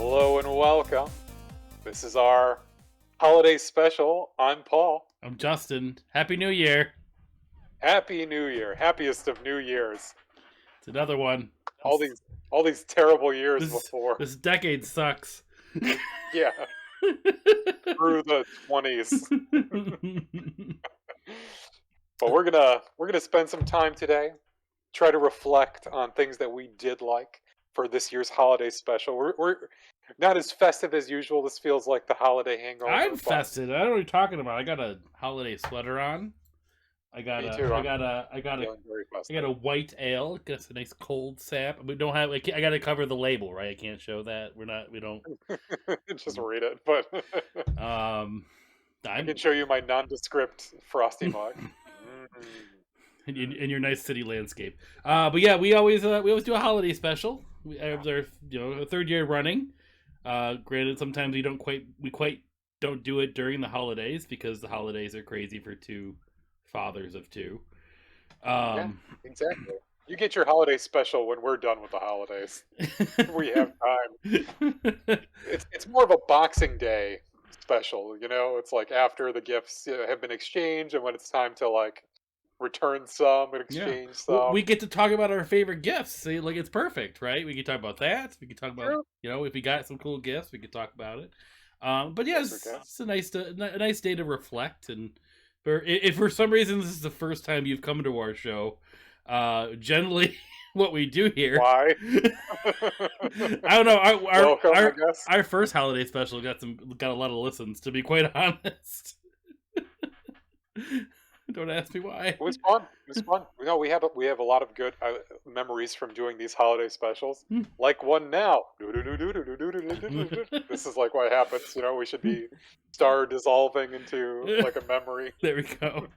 Hello and welcome. This is our holiday special. I'm Paul. I'm Justin. Happy New Year. Happy New Year. Happiest of New Years. It's another one. All these terrible years before. This decade sucks. Yeah. Through the 20s. But we're gonna spend some time today, try to reflect on things that we did like for this year's holiday special. We're not as festive as usual. This feels like the holiday hangover. I'm festive. I don't know what you're talking about. I got a holiday sweater on. I got a white ale. Got a nice cold sap. We don't have. I got to cover the label, right? I can't show that. We don't. Just read it, but I can show you my nondescript frosty mug. In your nice city landscape. But yeah, we always do a holiday special. We have our a third year running. Granted, sometimes we quite don't do it during the holidays because the holidays are crazy for two fathers of two. Yeah, exactly. You get your holiday special when we're done with the holidays. We have time. It's more of a Boxing Day special, you know? It's like after the gifts have been exchanged and when it's time to like return some and exchange some. We get to talk about our favorite gifts. See, like it's perfect, right? We can talk about that. We can talk about if we got some cool gifts, we could talk about it. But yeah, it's a nice day to reflect. And if for some reason this is the first time you've come to our show, generally what we do here. Why? I don't know. Our first holiday special got a lot of listens. To be quite honest. Don't ask me why. It was fun. No, we have a lot of good memories from doing these holiday specials. Like one now. This is like what happens. You know, we should be star dissolving into like a memory. There we go.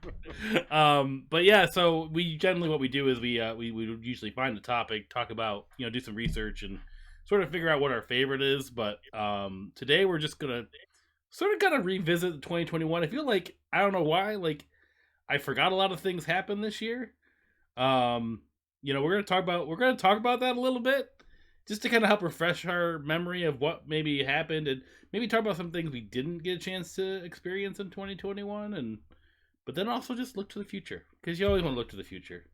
But yeah, so we generally what we do is we usually find a topic, talk about, do some research and sort of figure out what our favorite is. But today we're just gonna sort of kind of revisit 2021. I feel like I don't know why, like. I forgot a lot of things happened this year. We're gonna talk about that a little bit, just to kind of help refresh our memory of what maybe happened, and maybe talk about some things we didn't get a chance to experience in 2021, but then also just look to the future, because you always want to look to the future.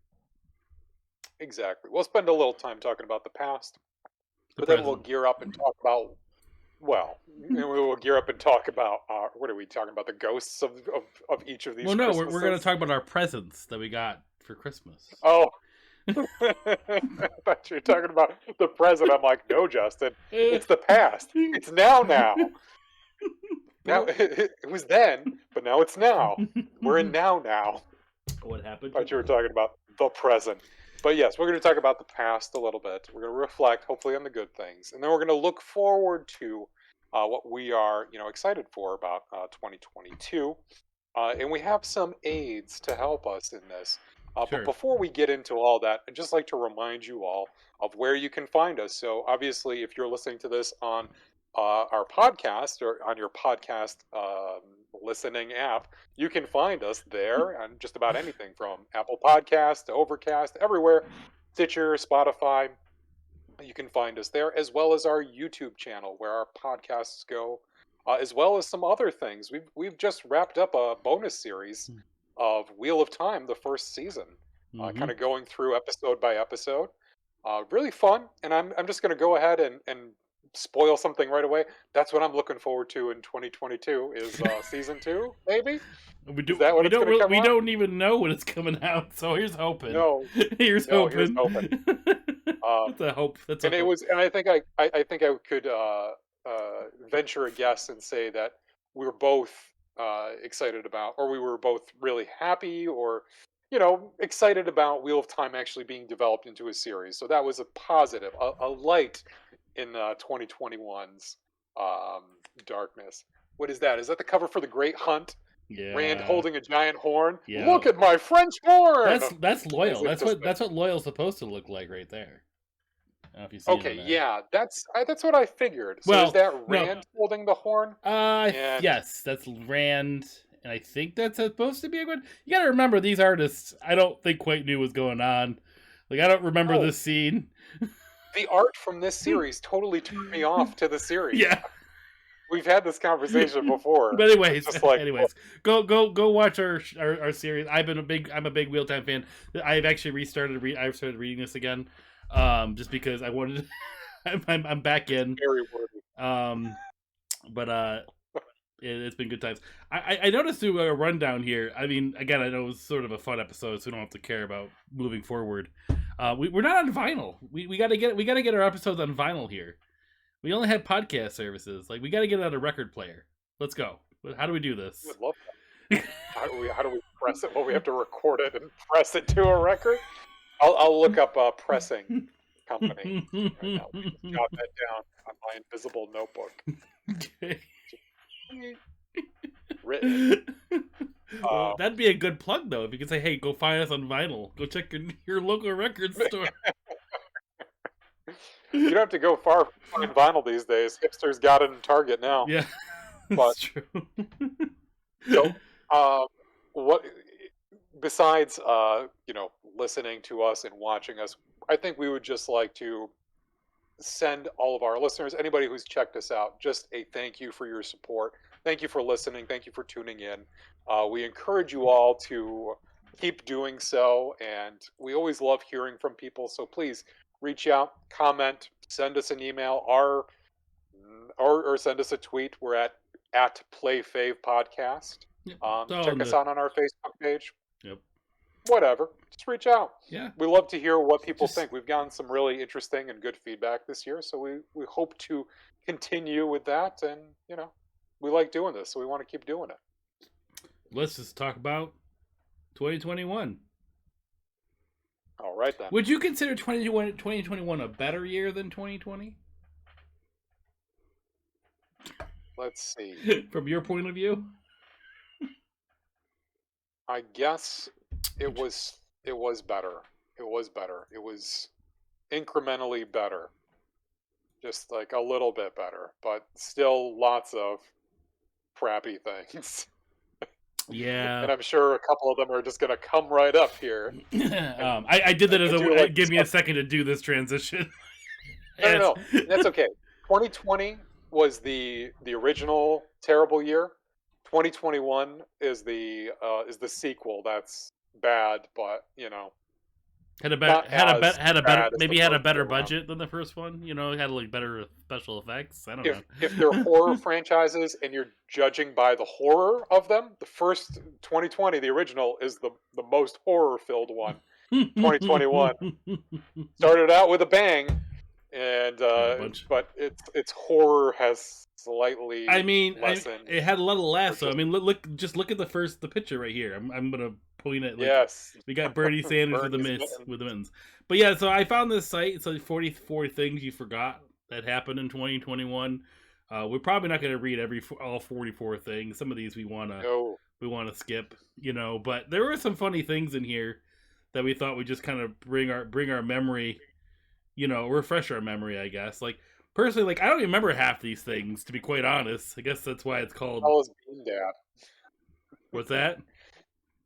Exactly. We'll spend a little time talking about the past, then we'll gear up and talk about. Well, we will gear up and talk about what are we talking about? The ghosts of each of these. Well, no, we're going to talk about our presents that we got for Christmas. Oh, I thought you were talking about the present. I'm like, no, Justin, it's the past. It's now. Now it was then, but now it's now. We're in now. What happened? I thought you were talking about the present. But yes, we're going to talk about the past a little bit. We're going to reflect, hopefully, on the good things. And then we're going to look forward to what we are, excited for about 2022. And we have some aids to help us in this. Sure. But before we get into all that, I'd just like to remind you all of where you can find us. So obviously, if you're listening to this on our podcast or on your podcast listening app, you can find us there on just about anything from Apple Podcasts to Overcast, everywhere, Stitcher, Spotify. You can find us there, as well as our YouTube channel where our podcasts go, as well as some other things. We've just wrapped up a bonus series of Wheel of Time, the first season, kind of going through episode by episode. Really fun, and I'm just going to go ahead and spoil something right away. That's what I'm looking forward to in 2022 is season 2, maybe. We don't even know when it's coming out, so here's hoping. Here's hoping. That's a hope. And I think I could venture a guess and say that we were both excited about, or we were both really happy, or excited about Wheel of Time actually being developed into a series. So that was a positive, a light in 2021's darkness. What is that? Is that the cover for The Great Hunt? Yeah. Rand holding a giant horn. Yeah. Look at my French horn. That's loyal. That's what loyal's supposed to look like right there. Okay, yeah, that's what I figured. So is that Rand holding the horn? Yes, that's Rand, and I think that's supposed to be a good. You got to remember, these artists, I don't think quite knew what was going on. Like, I don't remember this scene. The art from this series totally turned me off to the series. Yeah. We've had this conversation before. But anyways, Just like, go watch our series. I'm a big Wheel Time fan. I've actually I've started reading this again, just because I wanted. I'm back in. very worthy. But it's been good times. I noticed through a rundown here. I mean, again, I know it was sort of a fun episode, so we don't have to care about moving forward. We're not on vinyl. We gotta get our episodes on vinyl here. We only had podcast services. Like, we gotta get it on a record player. Let's go. How do we do this? I would love that. How do we press it? Well, we have to record it and press it to a record. I'll look up a pressing company right now. Jot that down on my invisible notebook. Okay. Written. Well, that'd be a good plug, though, if you could say, "Hey, go find us on vinyl. Go check your local record store." You don't have to go far to find vinyl these days. Hipsters got it in Target now. Yeah, but that's true. So, what besides listening to us and watching us, I think we would just like to send all of our listeners, anybody who's checked us out, just a thank you for your support. Thank you for listening. Thank you for tuning in. We encourage you all to keep doing so, and we always love hearing from people. So please reach out, comment, send us an email, or send us a tweet. We're at PlayFave Podcast. Check us out on our Facebook page. Yep. Whatever. Just reach out. Yeah. We love to hear what people think. We've gotten some really interesting and good feedback this year, so we hope to continue with that. And we like doing this, so we want to keep doing it. Let's just talk about 2021. All right, then. Would you consider 2021 a better year than 2020? Let's see. From your point of view? I guess it was better. It was better. It was incrementally better. Just like a little bit better, but still lots of crappy things. Yeah. And I'm sure a couple of them are just going to come right up here. I did that as give me a second to do this transition. No, that's okay. 2020 was the original terrible year. 2021 is the sequel. That's bad, but had a better budget than the first one. It had like better special effects. I don't know. If they're horror franchises and you're judging by the horror of them, the first 2020, the original, is the most horror-filled one. 2021 started out with a bang, and but its horror has slightly. lessened. It had a little less. So look at the picture right here. I'm gonna point it. Yes, we got Bernie Sanders with the mitts. But yeah, so I found this site. It's like 44 things you forgot that happened in 2021. We're probably not going to read all 44 things. Some of these we want to skip, But there were some funny things in here that we thought would just kind of bring our memory, refresh our memory, I guess. Like personally, like I don't even remember half these things, to be quite honest. I guess that's why it's called. What the hell is Bean Dad? What's that?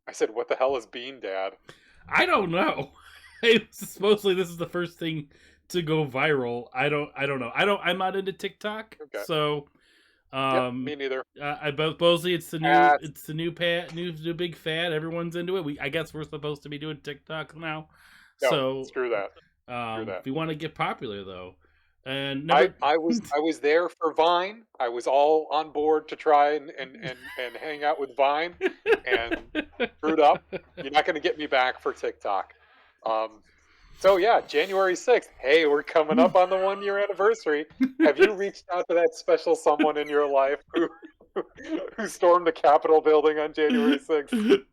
I said, what the hell is Bean Dad? I don't know. Supposedly this is the first thing to go viral. I don't know. I'm not into TikTok, okay. So me neither. Supposedly it's the new big fad. Everyone's into it. I guess we're supposed to be doing TikTok now. No, so screw that. If we want to get popular though. And I was there for Vine. I was all on board to try and hang out with Vine, and screwed up. You're not going to get me back for TikTok. So yeah, January 6th. Hey, we're coming up on the 1-year anniversary. Have you reached out to that special someone in your life who stormed the Capitol building on January 6th?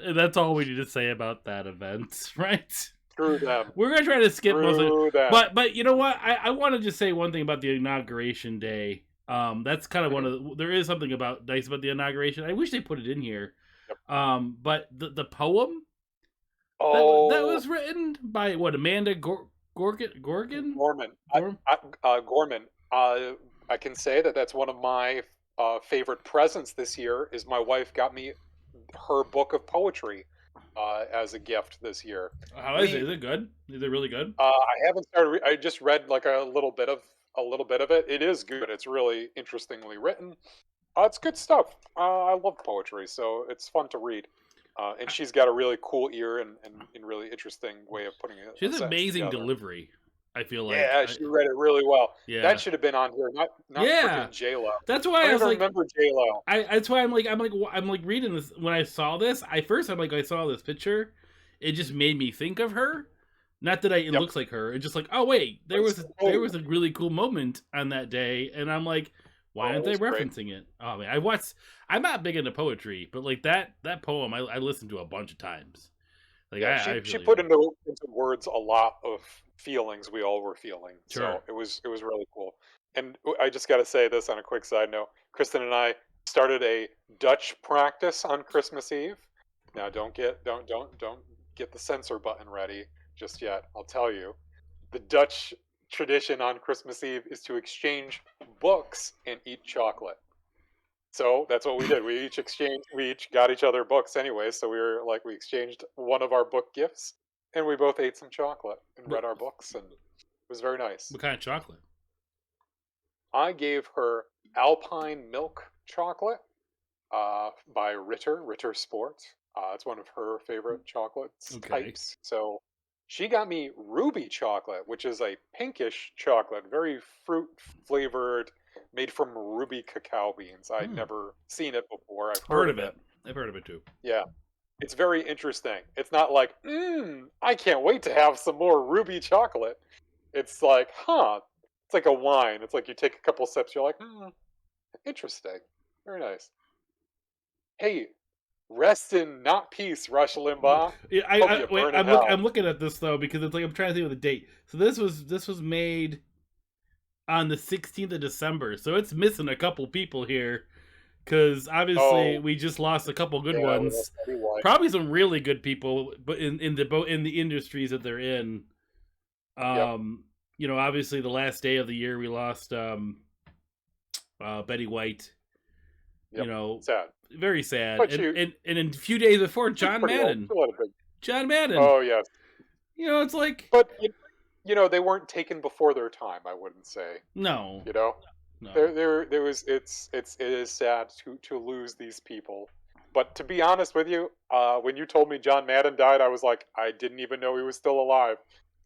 And that's all we need to say about that event, right? Screw them. We're gonna try to skip most of it. But you know what? I want to just say one thing about the inauguration day. That's kind of there is something nice about the inauguration. I wish they put it in here. Yep. But the poem that was written by Amanda Gorman. Gorman. I can say that's one of my favorite presents this year. Is my wife got me her book of poetry. as a gift this year. How is it? Is it good? Is it really good? I haven't started. I just read like a little bit of it. It is good. It's really interestingly written. It's good stuff. I love poetry, so it's fun to read. And she's got a really cool ear and really interesting way of putting She a has sentence amazing together. delivery. I feel like. Yeah, she read it really well. Yeah. That should have been on here, not Yeah. freaking J Lo. That's why I don't was even like, remember J Lo. that's why I'm like reading this. When I saw this, I saw this picture, it just made me think of her. Not that it looks like her. It's just like, oh wait, there was a really cool moment on that day, and I'm like, why aren't they referencing it? Oh man, I'm not big into poetry, but like that poem, I listened to a bunch of times. Like she put into words a lot of feelings we all were feeling. Sure. So it was really cool. And I just got to say this on a quick side note. Kristen and I started a Dutch practice on Christmas Eve. Now don't get the censor button ready just yet. I'll tell you. The Dutch tradition on Christmas Eve is to exchange books and eat chocolate. So that's what we did. We each got each other books anyway. So we exchanged one of our book gifts, and we both ate some chocolate and read our books, and it was very nice. What kind of chocolate? I gave her Alpine milk chocolate by Ritter Sport. It's one of her favorite chocolates types. So she got me ruby chocolate, which is a pinkish chocolate, very fruit flavored, made from ruby cacao beans. I'd never seen it before. I've heard of it. I've heard of it too. Yeah. It's very interesting. It's not like, I can't wait to have some more ruby chocolate. It's like, it's like a wine. It's like you take a couple sips, you're like, interesting. Very nice. Hey, rest in not peace, Rush Limbaugh. Yeah, I'm looking at this though because it's like I'm trying to think of the date. So this was made on the 16th of December, so it's missing a couple people here because obviously we just lost a couple good ones. Probably some really good people, but in the industries that they're in. You know, obviously the last day of the year we lost Betty White. Yep. You know, sad. Very sad. And a few days before, John Madden. John Madden. Oh yes. You know, it's like, but you know, they weren't taken before their time. I wouldn't say. No. You know, no. There was. It is sad to lose these people. But to be honest with you, when you told me John Madden died, I was like, I didn't even know he was still alive.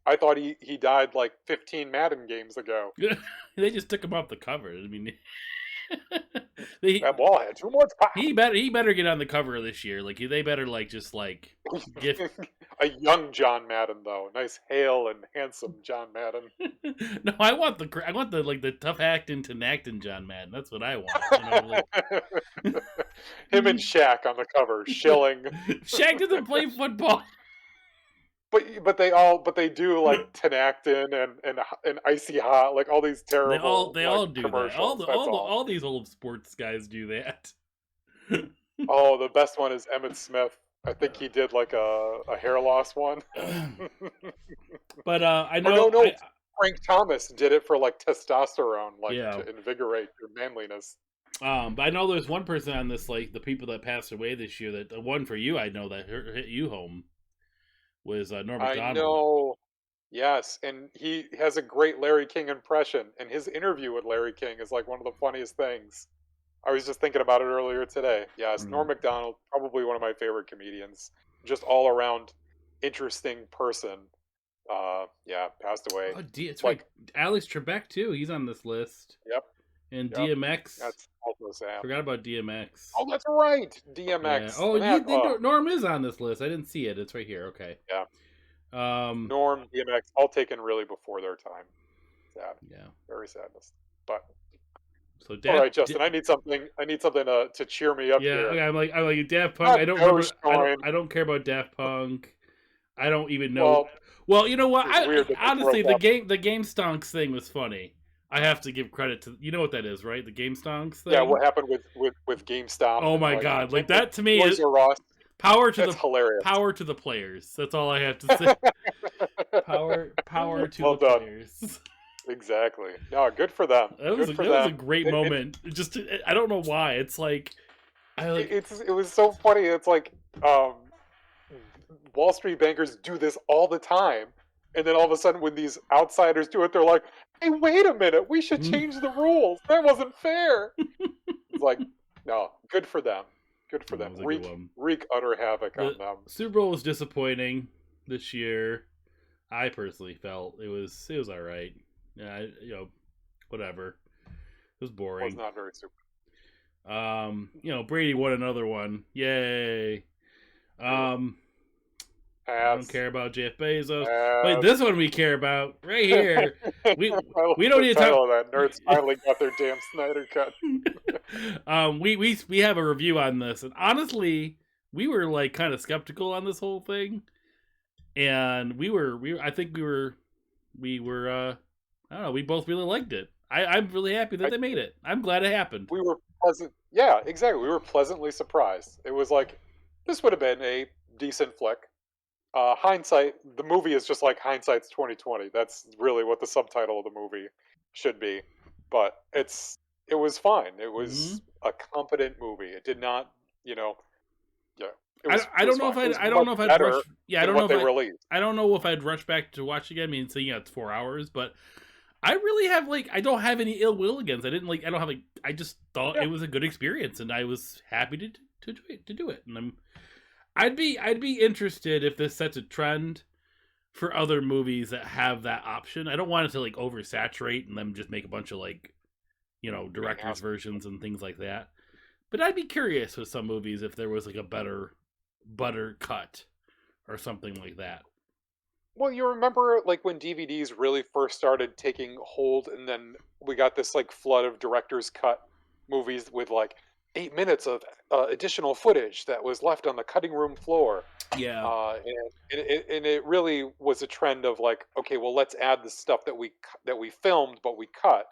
I thought he died like 15 Madden games ago. They just took him off the cover. I mean. That ball had too much power. He better get on the cover this year. Like they better give a young John Madden though, nice, hale and handsome John Madden. No, I want the tough acting to acting John Madden. That's what I want. You know, him and Shaq on the cover, shilling. Shaq doesn't play football. But they do like Tenactin and Icy Hot, like all these terrible. They all do that. All these old sports guys do that. Oh, the best one is Emmitt Smith. I think he did like a hair loss one. But I know. No. Frank Thomas did it for like testosterone, to invigorate your manliness. But I know there's one person on this, like the people that passed away this year. That the one for you, I know that hit you home. Was Norm Macdonald. I know, yes, and he has a great Larry King impression, and his interview with Larry King is like one of the funniest things. I was just thinking about it earlier today. Yes, Norm Macdonald, probably one of my favorite comedians, just all around interesting person. Passed away. Oh, it's like Alex Trebek too. He's on this list. Yep. And DMX. That's also sad. Forgot about DMX. Oh, that's right. DMX. Yeah. Oh, Norm is on this list. I didn't see it. It's right here. Okay. Yeah. Norm, DMX, all taken really before their time. Sad. Yeah. Very sadness. But so all right, Justin. I need something to cheer me up here. Yeah. I'm like Daft Punk. I don't care about Daft Punk. I don't even know. Well, you know what? Honestly, the Game Stonks thing was funny. I have to give credit to you know what that is, right? The Game Stonks thing. Yeah, what happened with GameStop? Oh my god, like that to me is power to hilarious. Power to the players. That's all I have to say. power to the players. Exactly. No, good for them. That was a great moment. I don't know why. It's like it was so funny. It's like Wall Street bankers do this all the time. And then all of a sudden, when these outsiders do it, they're like, "Hey, wait a minute! We should change the rules. That wasn't fair." It's like, no, good for them. Good for That them. was a good one. Wreak utter havoc The on them. Super Bowl was disappointing this year. I personally felt it was all right. Yeah, whatever. It was boring. It was not very super. Brady won another one. Yay. I don't care about Jeff Bezos. Wait, this one we care about right here. We don't need to talk. That nerds finally got their damn Snyder cut. We have a review on this, and honestly, we were like kind of skeptical on this whole thing, and I think we were I don't know. We both really liked it. I'm really happy that they made it. I'm glad it happened. We were pleasant. Yeah, exactly. We were pleasantly surprised. It was like, this would have been a decent flick. Hindsight, the movie is just like hindsight's 2020. That's really what the subtitle of the movie should be. But it was fine. It was a competent movie. It did not, I don't know if I'd rush back to watch again. I mean, so it's 4 hours, but I really have I don't have any ill will against. I just thought it was a good experience, and I was happy to do it. And I'd be interested if this sets a trend for other movies that have that option. I don't want it to oversaturate and them just make a bunch of director's versions and things like that. But I'd be curious with some movies if there was a better cut or something like that. Well, you remember when DVDs really first started taking hold, and then we got this flood of director's cut movies with 8 minutes of additional footage that was left on the cutting room floor. Yeah. And it really was a trend of okay, well, let's add the stuff that we filmed but we cut.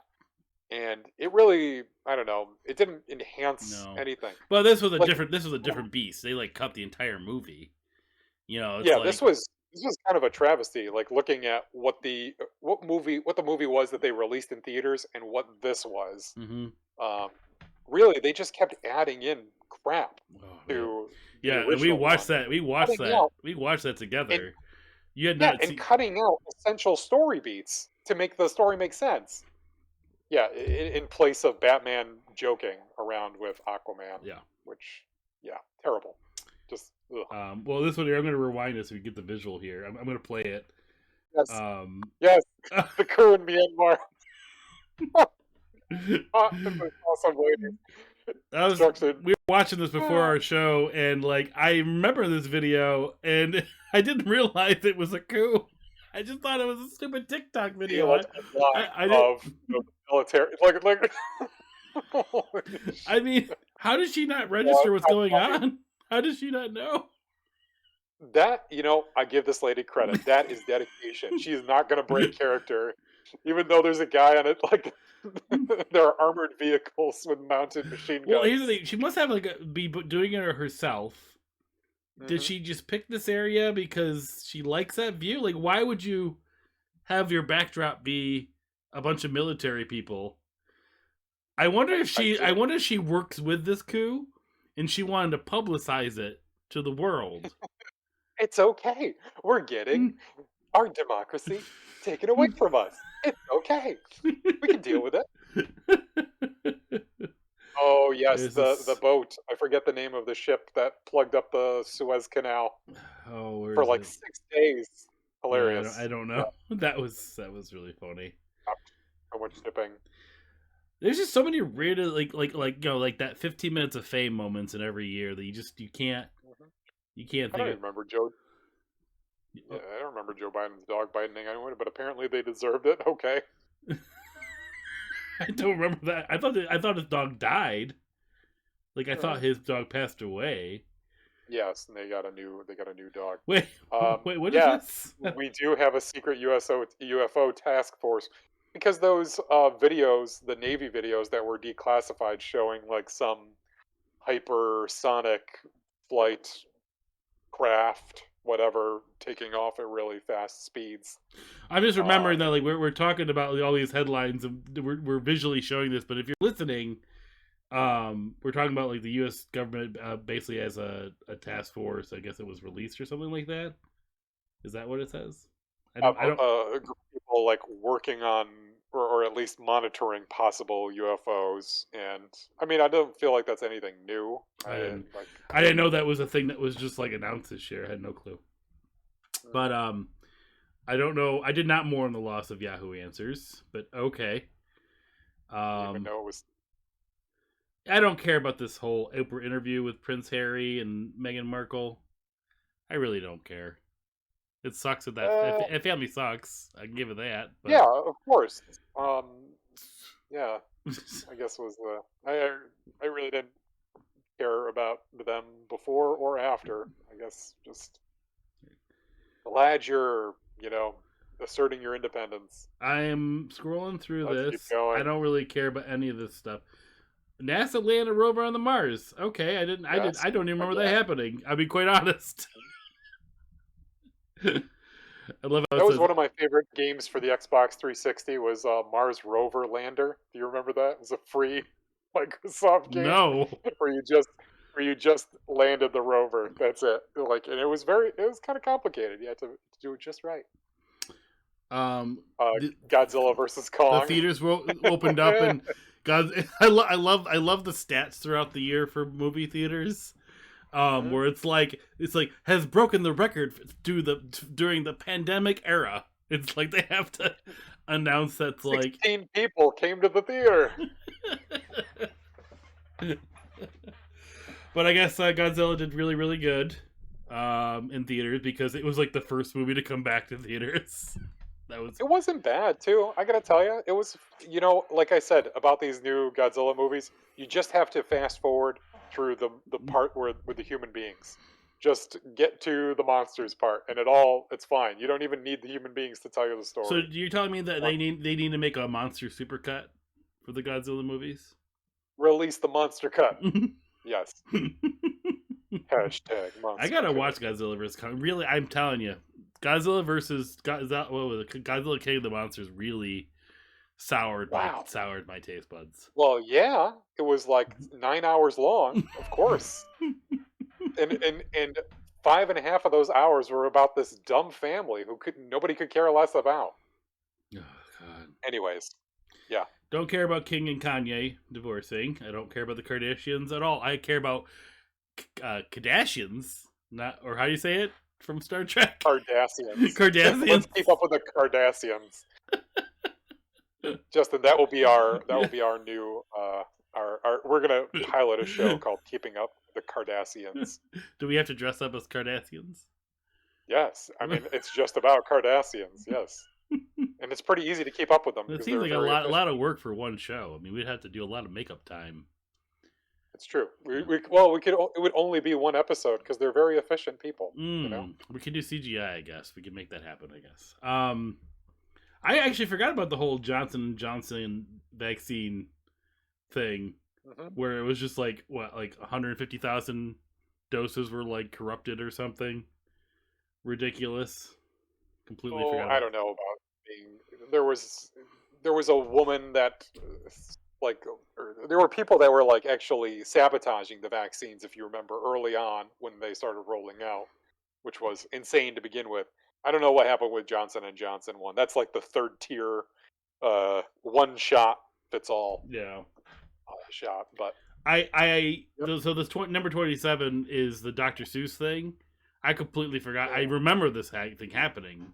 And it really, I don't know, it didn't enhance anything. Well, this was a different beast. They cut the entire movie. This was kind of a travesty. Looking at what the movie was that they released in theaters and what this was. Mm-hmm. Really, they just kept adding in crap to and we watched that. We watched that together. And cutting out essential story beats to make the story make sense. Yeah, in place of Batman joking around with Aquaman. Yeah, which terrible. Just well, this one here, I'm going to rewind it so we get the visual here. I'm going to play it. Yes. Yes. The coup in Myanmar. Awesome lady. We were watching this before our show, and I remember this video, and I didn't realize it was a coup. I just thought it was a stupid TikTok video. I of the military, I mean, how did she not register what's going on? How does she not know? That, I give this lady credit. That is dedication. She is not going to break character, even though there's a guy on it. There are armored vehicles with mounted machine guns. Well, here's the thing. She must have be doing it herself. Mm-hmm. Did she just pick this area because she likes that view? Why would you have your backdrop be a bunch of military people? I wonder if she works with this coup and she wanted to publicize it to the world. It's okay. We're getting our democracy taken away from us. It's okay. We can deal with it. Oh, yes, the boat. I forget the name of the ship that plugged up the Suez Canal for 6 days. Hilarious. Yeah, I don't know. Yeah. That was really funny. So much shipping. There's just so many really that 15 minutes of fame moments in every year that you can't think. I don't remember Joe. Yeah, I don't remember Joe Biden's dog biting anyone, but apparently they deserved it. Okay. I don't remember that. I thought his dog died. I thought his dog passed away. Yes, and they got a new dog. Wait, what is this? We do have a secret UFO task force because those videos, the Navy videos that were declassified, showing some hypersonic flight craft, whatever, taking off at really fast speeds. I'm just remembering that we're talking about all these headlines and we're visually showing this, but if you're listening, We're talking about like the U.S. government basically as a task force. I guess it was released or something like that. Is that what it says? I don't. A group of people like working on or at least monitoring possible UFOs, and I mean, I don't feel like that's anything new. I didn't. Like, I didn't know that was a thing that was just like announced this year. I had no clue. But I don't know. I did not mourn the loss of Yahoo Answers, but okay. I didn't even know it was. I don't care about this whole Oprah interview with Prince Harry and Meghan Markle. I really don't care. It sucks that that family sucks. I can give it that. But... Yeah, of course. Yeah, I guess was the I really didn't care about them before or after. I guess just glad you're asserting your independence. I'm scrolling through Let's keep this. going. I don't really care about any of this stuff. NASA landed a rover on the Mars. Okay, I didn't. Yes, I don't even remember that happening. I'll be quite honest. I love how that was one of my favorite games for the Xbox 360 was Mars Rover Lander. Do you remember that? It was a free Microsoft game No. where you just landed the rover. That's it. Like, and it was kind of complicated. You had to do it just right. Godzilla versus Kong. The theaters opened up, and God, I love the stats throughout the year for movie theaters. Where it's like has broken the record during the pandemic era. It's like they have to announce that 16 people came to the theater. But I guess Godzilla did really, really good in theaters because it was like the first movie to come back to theaters. It wasn't bad too. I gotta tell you, it was. Like I said about these new Godzilla movies, you just have to fast forward through the part with the human beings. Just get to the monsters part, and it's fine. You don't even need the human beings to tell you the story. So you're telling me that they need to make a monster supercut for the Godzilla movies? Release the monster cut. Yes. Hashtag monster. I gotta watch Godzilla vs. Kong. Really, I'm telling you, Godzilla versus Godzilla King of the Monsters really soured my taste buds. Well, yeah, it was like 9 hours long, of course, and 5.5 of those hours were about this dumb family who nobody could care less about. Oh God. Anyways, yeah. Don't care about King and Kanye divorcing. I don't care about the Kardashians at all. I care about Kardashians, or how do you say it from Star Trek? Cardassians. Cardassians. Let's keep up with the Cardassians. Justin, that will be our new we're gonna pilot a show called Keeping Up with the Cardassians. Do we have to dress up as Cardassians? Yes, I mean it's just about Cardassians. Yes, and it's pretty easy to keep up with them. It seems like a lot of work for one show. I mean, we'd have to do a lot of makeup time. It's true. It would only be one episode because they're very efficient people. We could do CGI. I guess we could make that happen. I guess. I actually forgot about the whole Johnson & Johnson vaccine thing, where it was just like 150,000 doses were like corrupted or something ridiculous. Completely forgot. I don't know about being. There was a woman that there were people that were like actually sabotaging the vaccines, if you remember, early on when they started rolling out, which was insane to begin with. I don't know what happened with Johnson & Johnson one. That's like the third tier, one shot fits all. Yeah, shot. But so this number 27 is the Dr. Seuss thing. I completely forgot. I remember this thing happening,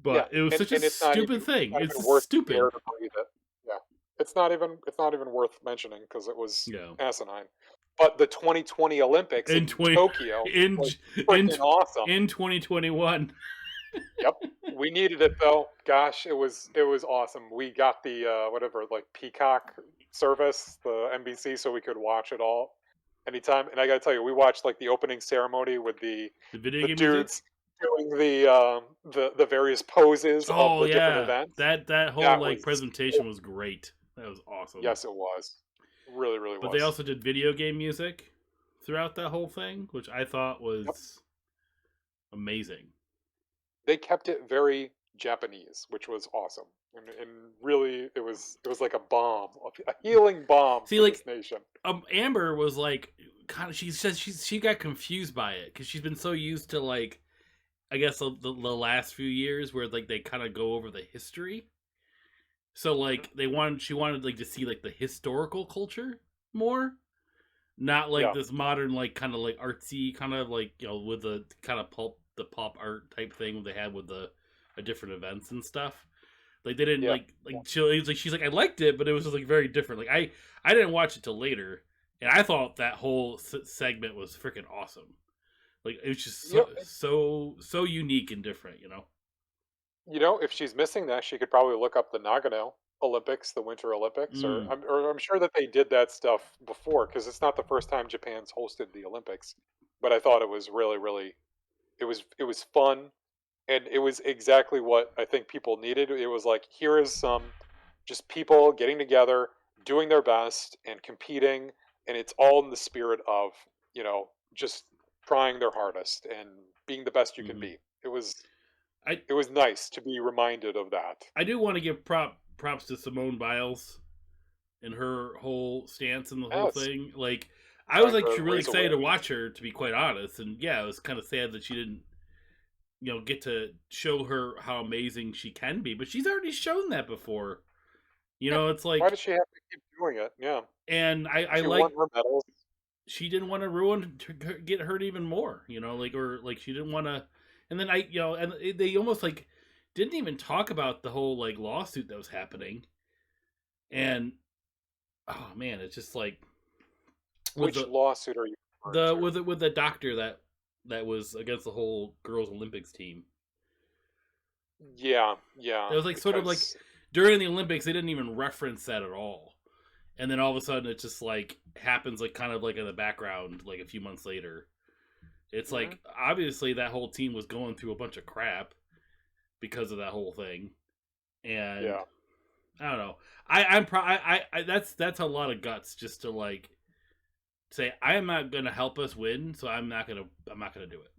but it was such a stupid thing. It's stupid. Yeah, it's not even worth mentioning because it was asinine. But the 2020 Olympics in Tokyo was freaking awesome. In 2021. Yep, we needed it though. Gosh, it was awesome. We got the Peacock service, the NBC, so we could watch it all anytime. And I gotta tell you, we watched like the opening ceremony with the dudes doing the various poses of the different events. That whole presentation was great. That was awesome. Yes, it was. Really, really was. But they also did video game music throughout that whole thing, which I thought was amazing. They kept it very Japanese, which was awesome. And really, it was like a bomb, a healing bomb See, for like this nation. Amber was like kind of. She says she got confused by it because she's been so used to like I guess the last few years where like they kind of go over the history. So like she wanted like to see like the historical culture more, not like Yeah, this modern like kind of like artsy kind of like with the kind of pop art type thing they had with the different events and stuff. Like they didn't yeah. she's like I liked it, but it was just like very different. Like I didn't watch it till later, and I thought that whole segment was freaking awesome. Like it was just You know, so unique and different, you know. if she's missing that, she could probably look up the Nagano Olympics, the Winter Olympics, Mm. or I'm sure that they did that stuff before because it's not the first time Japan's hosted the Olympics. But I thought it was really, really, it was fun, and it was exactly what I think people needed. It was like here is some just people getting together, doing their best, and competing, and it's all in the spirit of just trying their hardest and being the best you can Mm-hmm. be. It was I it was nice to be reminded of that. I do want to give props to Simone Biles and her whole stance and the whole Yes, thing. Like I was trying like to really raise excited to awareness. watch her, to be quite honest. And yeah, it was kind of sad that she didn't get to show her how amazing she can be. But she's already shown that before. Yeah. It's Why like, does she have to keep doing it? Yeah, and I she won like her medals. she didn't want to get hurt even more. Like or like she didn't want to. And then and they almost like didn't even talk about the whole like lawsuit that was happening. And oh man, it's just like with Which lawsuit are you referring the to? with the doctor that was against the whole girls Olympics team. Yeah, yeah, It was like sort of like because during the Olympics they didn't even reference that at all. And then all of a sudden it just like happens like kind of like in the background like a few months later. It's mhm, like obviously that whole team was going through a bunch of crap because of that whole thing. And yeah. I don't know. I that's a lot of guts just to like say I am not going to help us win, so I'm not going to do it.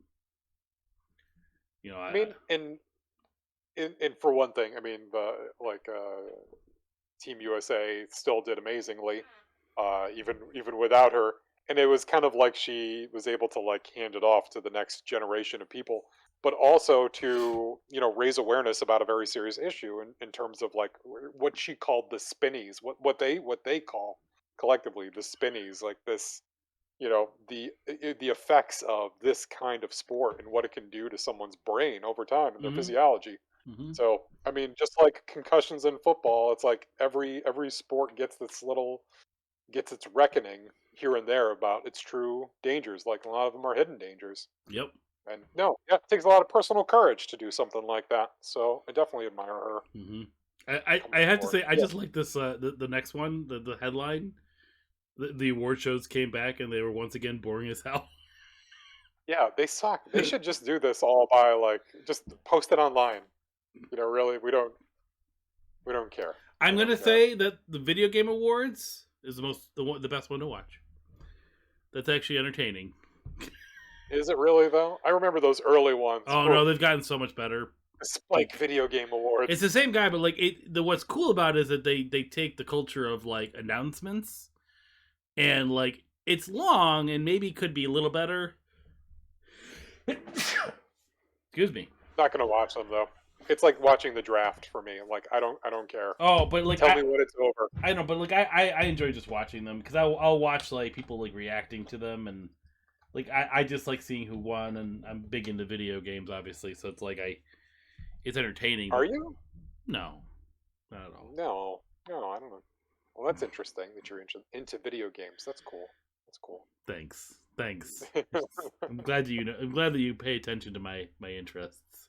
I mean, and for one thing, I mean, the like Team USA still did amazingly, even without her. And it was kind of like she was able to like hand it off to the next generation of people, but also to raise awareness about a very serious issue in terms of like what she called the spinnies, what they call collectively the spinnies, like this, the effects of this kind of sport and what it can do to someone's brain over time and their Mm-hmm. physiology. Mm-hmm. So, I mean, just like concussions in football, it's like every sport gets its reckoning here and there about its true dangers. Like a lot of them are hidden dangers. Yep. And no, yeah, it takes a lot of personal courage to do something like that. So I definitely admire her Mm-hmm. I coming have to forward. say I Yeah, just like this the next one the headline the award shows came back and they were once again boring as hell. yeah, they suck. They should just do this all by like just post it online. Really, we don't care. I'm We gonna don't care. say that the video game awards is the best one to watch. That's actually entertaining. Is it really though? I remember those early ones. Oh Oof, no, they've gotten so much better. the Spike Like Video Game it's Awards. the same guy, but like what's cool about it is that they take the culture of like announcements and like it's long and maybe could be a little better. Excuse me. Not gonna watch them though. It's like watching the draft for me. Like I don't care. Oh, but like Tell me when it's over. I know, but like I enjoy just watching them because I'll watch like people like reacting to them and like I just like seeing who won and I'm big into video games obviously so it's like it's entertaining Are but you? no not at all. No, no, I don't know. Well, that's interesting that you're into video games. That's cool. That's cool. Thanks. I'm glad that you pay attention to my interests.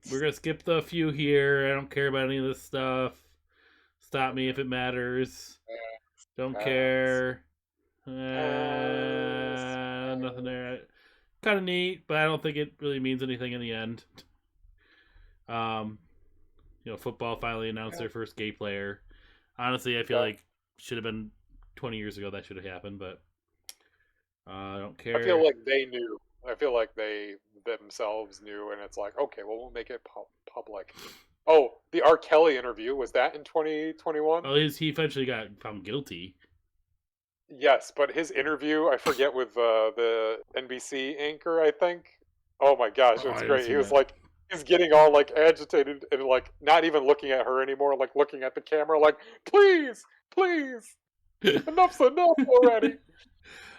We're gonna skip the few here. I don't care about any of this stuff. Stop me if it matters. Don't Pass, care. pass, Nothing pass. there. Kind of neat, but I don't think it really means anything in the end. Um, football finally announced their first gay player. Honestly, I feel Okay. like should have been 20 years ago that should have happened, but I don't I feel care. like they knew. I feel like they themselves knew, and it's like, okay, well, we'll make it public. Oh, the R. Kelly interview, was that in 2021? Well, he eventually got found guilty. Yes, but his interview, I forget, with the NBC anchor, I think. Oh my gosh, Oh, I it's haven't great. He seen was that. like, he's getting all like agitated and like not even looking at her anymore, like looking at the camera, like, please, please, enough's enough already.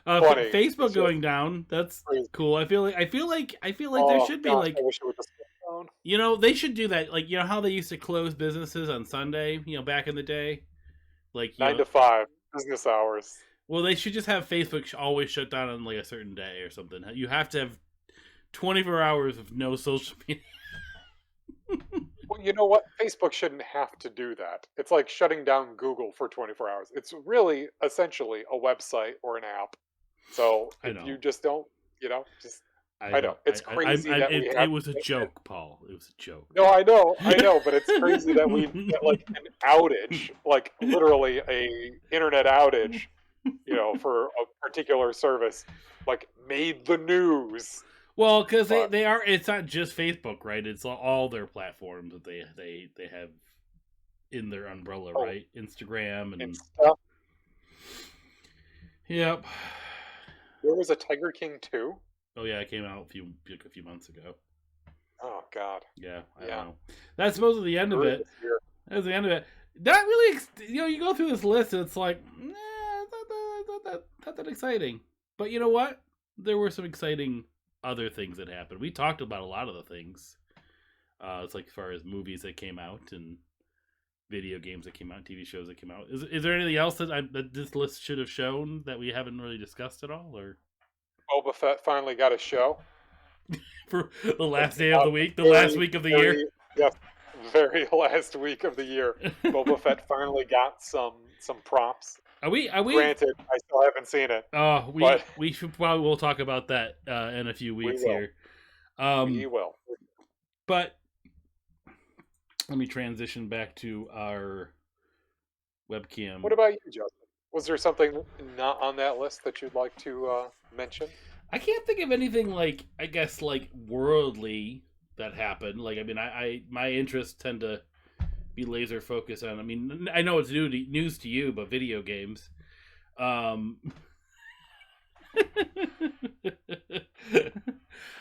Funny. Facebook It's just going down. That's crazy. cool. I feel like there Oh should be gosh, I like, wish it would just go down. they should do that. Like, how they used to close businesses on Sunday, back in the day. Like, 9 to 5, business hours. well, they should just have Facebook always shut down on like a certain day or something. You have to have 24 hours of no social media. Well, you know what? Facebook shouldn't have to do that. It's like shutting down Google for 24 hours. It's really essentially a website or an app. So I if you know. just don't, just I I know don't. it's crazy that we have. It was a joke, Paul. It was a joke. No, I know, but it's crazy that we get like an outage, like literally a internet outage, for a particular service, like made the news. Well, because But they are. It's not just Facebook, right? It's all their platforms that they have in their umbrella, oh, right? Instagram and and stuff. yep. There was a Tiger King too. Oh yeah, it came out a few months ago. Oh God, Yeah, I don't yeah. know. That's supposedly the end of Early it. this year. That's the end of it. Not really. You go through this list, and it's like, not that exciting. But you know what? There were some exciting other things that happened. We talked about a lot of the things. It's like as far as movies that came out and video games that came out, TV shows that came out. Is there anything else that this list should have shown that we haven't really discussed at all, or Boba Fett finally got a show. for the last day of Uh, the week, the last very, week of the year? very, yes, very last week of the year. Boba Fett finally got some props. Are we? Granted, I still haven't seen it, but We should probably we'll talk about that in a few we weeks will. here. We will. But let me transition back to our webcam. What about you, Justin? Was there something not on that list that you'd like to mention? I can't think of anything like, I guess, like worldly that happened. Like, I mean, I my interests tend to be laser focused on. I mean, I know it's news to you, but video games. Um,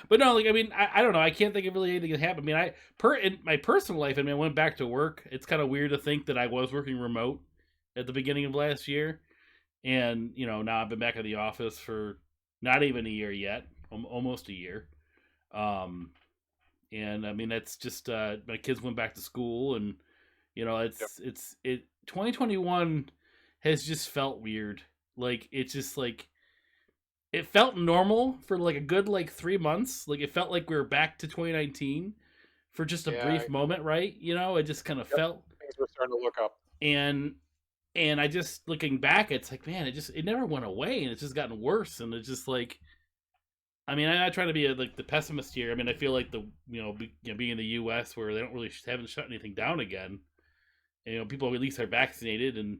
but no, like, I mean, I don't know. I can't think of really anything that happened. I mean, in my personal life, I mean, I went back to work. It's kind of weird to think that I was working remote at the beginning of last year, and now I've been back in the office for not even a year yet, almost a year. And I mean, that's just my kids went back to school, and Yep. it's 2021 has just felt weird. Like, it's just like, it felt normal for like a good like 3 months. Like, it felt like we were back to 2019 for just a Yeah. brief moment, right? It just kind of Yep. felt. Things were starting to look up. And I just, looking back, it's like, man, it never went away, and it's just gotten worse. And it's just like, I mean, I try to be like the pessimist here. I mean, I feel like being in the U.S. where they haven't shut anything down again. And, people at least are vaccinated,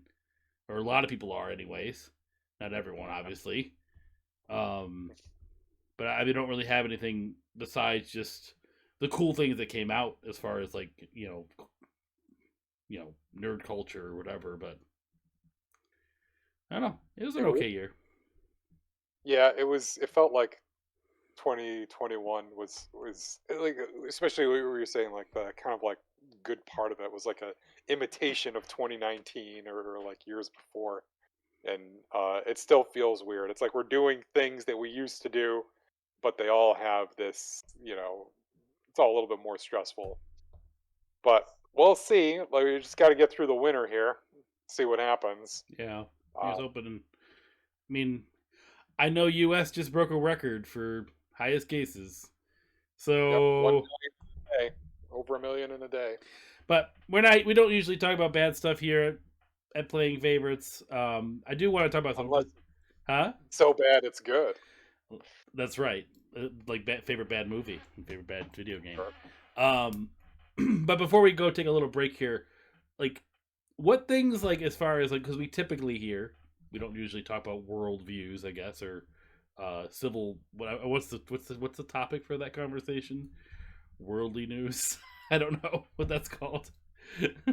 or a lot of people are, anyways. Not everyone, obviously. But I don't really have anything besides just the cool things that came out as far as like nerd culture or whatever. But I don't know. It was an okay year. Yeah, it was. It felt like 2021 was like, especially what you were saying, like the kind of like good part of it was like a imitation of 2019 or like years before, and it still feels weird. It's like we're doing things that we used to do, but they all have this, it's all a little bit more stressful. But we'll see. Like, we just got to get through the winter here, see what happens. Yeah, he was Uh, open. I mean, I know U.S. just broke a record for highest cases. yep, 1 million So, a day, over 1 million in a day. but we don't usually talk about bad stuff here at Playing Favorites. I do want to talk about Unless something. Huh? it's so bad it's good. That's right. Like, favorite bad movie, favorite bad video game. Sure. But before we go take a little break here, like, what things, like, as far as like, because we typically here, we don't usually talk about world views, I guess, or civil. What's the topic for that conversation? Worldly news. I don't know what that's called.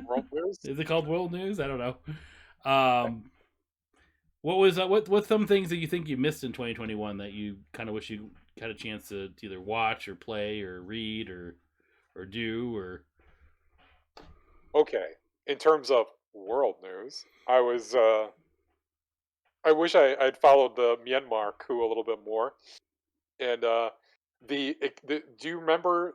World news. Is it called world news? I don't know. What was what's some things that you think you missed in 2021 that you kind of wish you had a chance to either watch or play or read or do or Okay, in terms of world news, I wish I'd followed the Myanmar coup a little bit more. And do you remember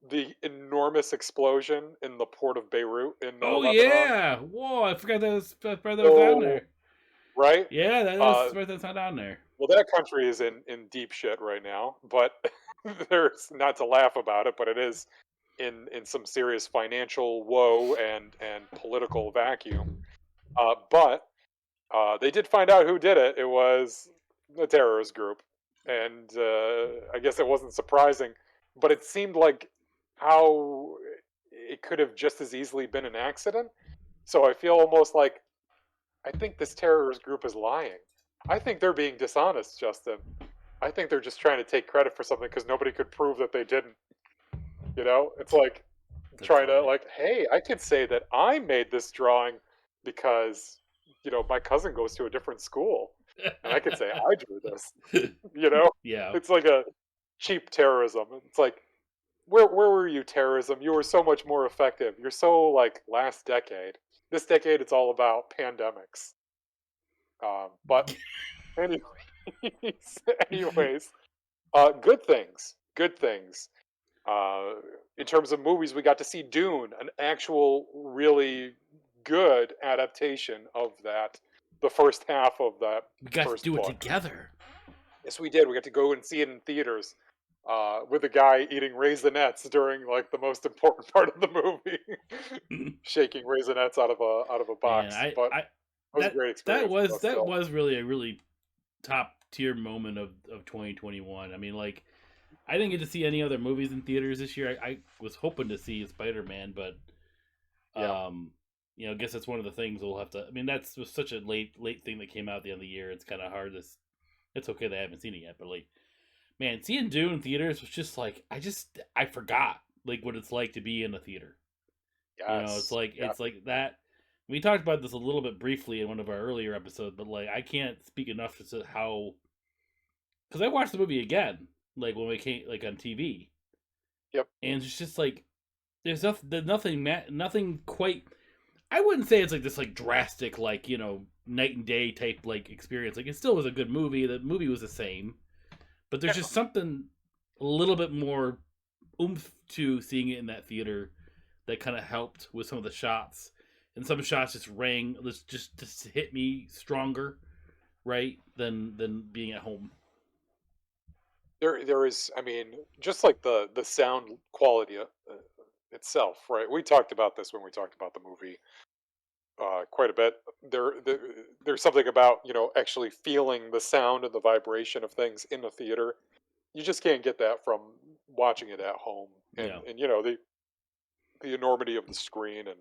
the enormous explosion in the port of Beirut in oh Lebanon? yeah, whoa! I forgot that was down So there. right, Yeah, that's uh, right. That's not down there. well, that country is in deep shit right now. But there's not to laugh about it, but it is in some serious financial woe and political vacuum. But they did find out who did it. It was a terrorist group, and I guess it wasn't surprising. But it seemed like how it could have just as easily been an accident. So I feel almost like I think this terrorist group is lying. I think they're being dishonest, Justin. I think they're just trying to take credit for something because nobody could prove that they didn't. It's like That's trying to funny. like, hey, I could say that I made this drawing because my cousin goes to a different school, and I could say I drew this. You know, Yeah, it's like a cheap terrorism. It's like, where were you, terrorism? You were so much more effective. You're so like last decade. This decade, it's all about pandemics. But anyways, anyways, good things. Good things. Uh, in terms of movies, we got to see Dune, an actual really good adaptation of the first half of that we got to first do it book. together. Yes, we did. We got to go and see it in theaters with a guy eating raisinets during like the most important part of the movie, shaking raisinets out of a Man, box. But it was a great experience. But that still, was really a really top tier moment of 2021. I mean, like I didn't get to see any other movies in theaters this year. I was hoping to see Spider Man, but yeah, I guess that's one of the things we'll have to. I mean, that's was such a late thing that came out at the end of the year. It's kind of hard to. It's okay that I haven't seen it yet, but like, man, seeing Dune in theaters was just like I forgot like what it's like to be in a theater. It's yes, like yeah. that. We talked about this a little bit briefly in one of our earlier episodes, but like I can't speak enough to how because I watched the movie again, like when we came like on TV, Yep. and it's just like nothing quite. I wouldn't say it's like this like drastic like night and day type like experience. Like it still was a good movie. The movie was the same, but there's Yeah. just something a little bit more oomph to seeing it in that theater that kind of helped with some of the shots. And some shots just rang, just hit me stronger, right, than being at home. There is, I mean, just like the sound quality itself, right? We talked about this when we talked about the movie quite a bit. There's something about actually feeling the sound and the vibration of things in the theater. You just can't get that from watching it at home, and Yeah, the enormity of the screen, and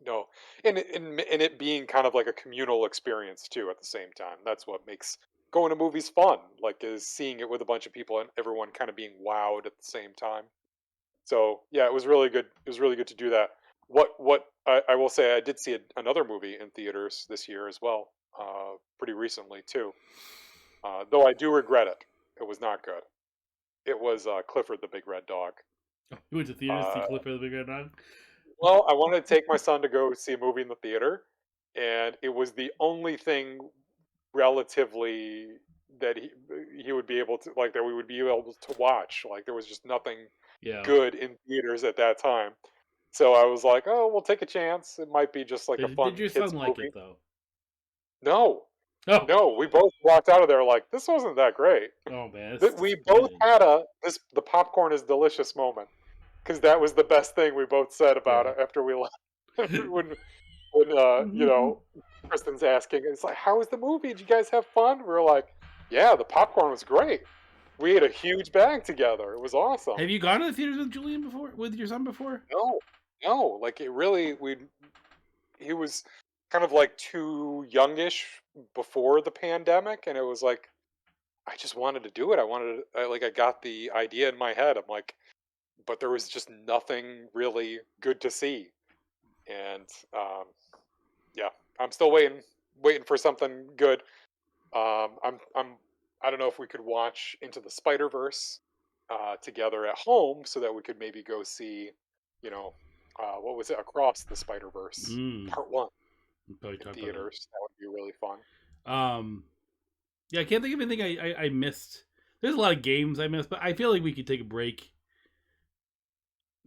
no, and it being kind of like a communal experience too at the same time. That's what makes going to movies fun. Like is seeing it with a bunch of people and everyone kind of being wowed at the same time. So yeah, it was really good. It was really good to do that. What I will say, I did see another movie in theaters this year as well, pretty recently too. Though I do regret it. It was not good. It was Clifford the Big Red Dog. you went to theaters to see Uh, Clifford the Big Red Dog. well, I wanted to take my son to go see a movie in the theater, and it was the only thing relatively that he would be able to like that we would be able to watch. Like there was just nothing Yeah, good in theaters at that time. So I was like, "Oh, we'll take a chance. It might be just like a did fun your kids son like movie." it though? No, Oh, no, we both walked out of there like this wasn't that great. oh man, it's That we both disappointing. had the popcorn is delicious moment because that was the best thing we both said about Yeah. it after we left. When Kristen's asking, it's like, "How was the movie? Did you guys have fun?" We were like, "Yeah, the popcorn was great. We ate a huge bag together. It was awesome." Have you gone to the theaters with Julian before? With your son before? No, no, like it really. He was kind of like too youngish before the pandemic, and it was like I just wanted to do it. I got the idea in my head. I'm like, but there was just nothing really good to see, and yeah, I'm still waiting for something good. I'm I don't know if we could watch Into the Spider Verse together at home so that we could maybe go see, you know, what was it, Across the Spider Verse Part One We'll probably in talk about that. theaters. That would be really fun. Um, yeah, I can't think of anything I missed. There's a lot of games I missed, but I feel like we could take a break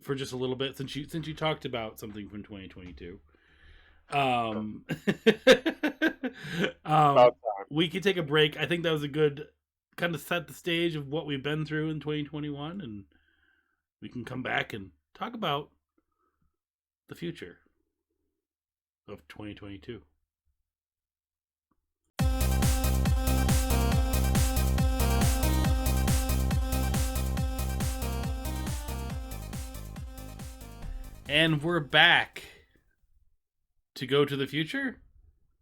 for just a little bit since you talked about something from 2022. Sure. Um, About um, time. we could take a break. I think that was a good kind of set the stage of what we've been through in 2021, and we can come back and talk about the future of 2022. And we're back to go to the future,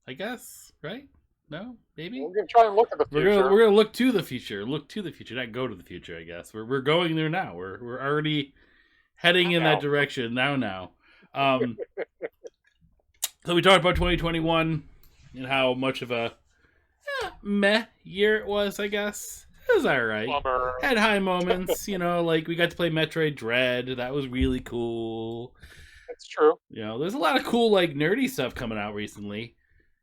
I guess, right? No, maybe We're gonna try and look at the future. we're gonna look to the future, not go to the future. I guess we're going there now. We're already heading in that Now, direction now. Um, so we talked about 2021 and how much of a meh year it was. I guess it was all right. bummer. Had high moments, like we got to play Metroid Dread. That was really cool. That's true. There's a lot of cool like nerdy stuff coming out recently.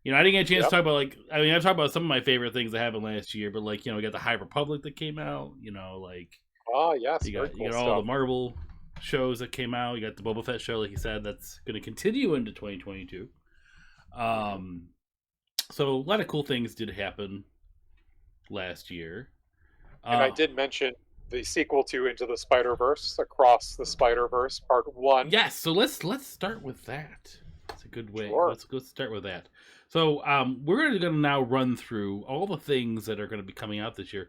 I didn't get a chance Yep. to talk about I've talked about some of my favorite things that happened last year, but we got the High Republic that came out. Yes, You very got cool you got all stuff. the Marvel shows that came out. You got the Boba Fett show, like you said, that's going to continue into 2022. So a lot of cool things did happen last year. And I did mention the sequel to Into the Spider Verse, Across the Spider Verse Part One. Yes, so let's start with that. That's a good way. Sure. Let's start with that. So we're going to now run through all the things that are going to be coming out this year.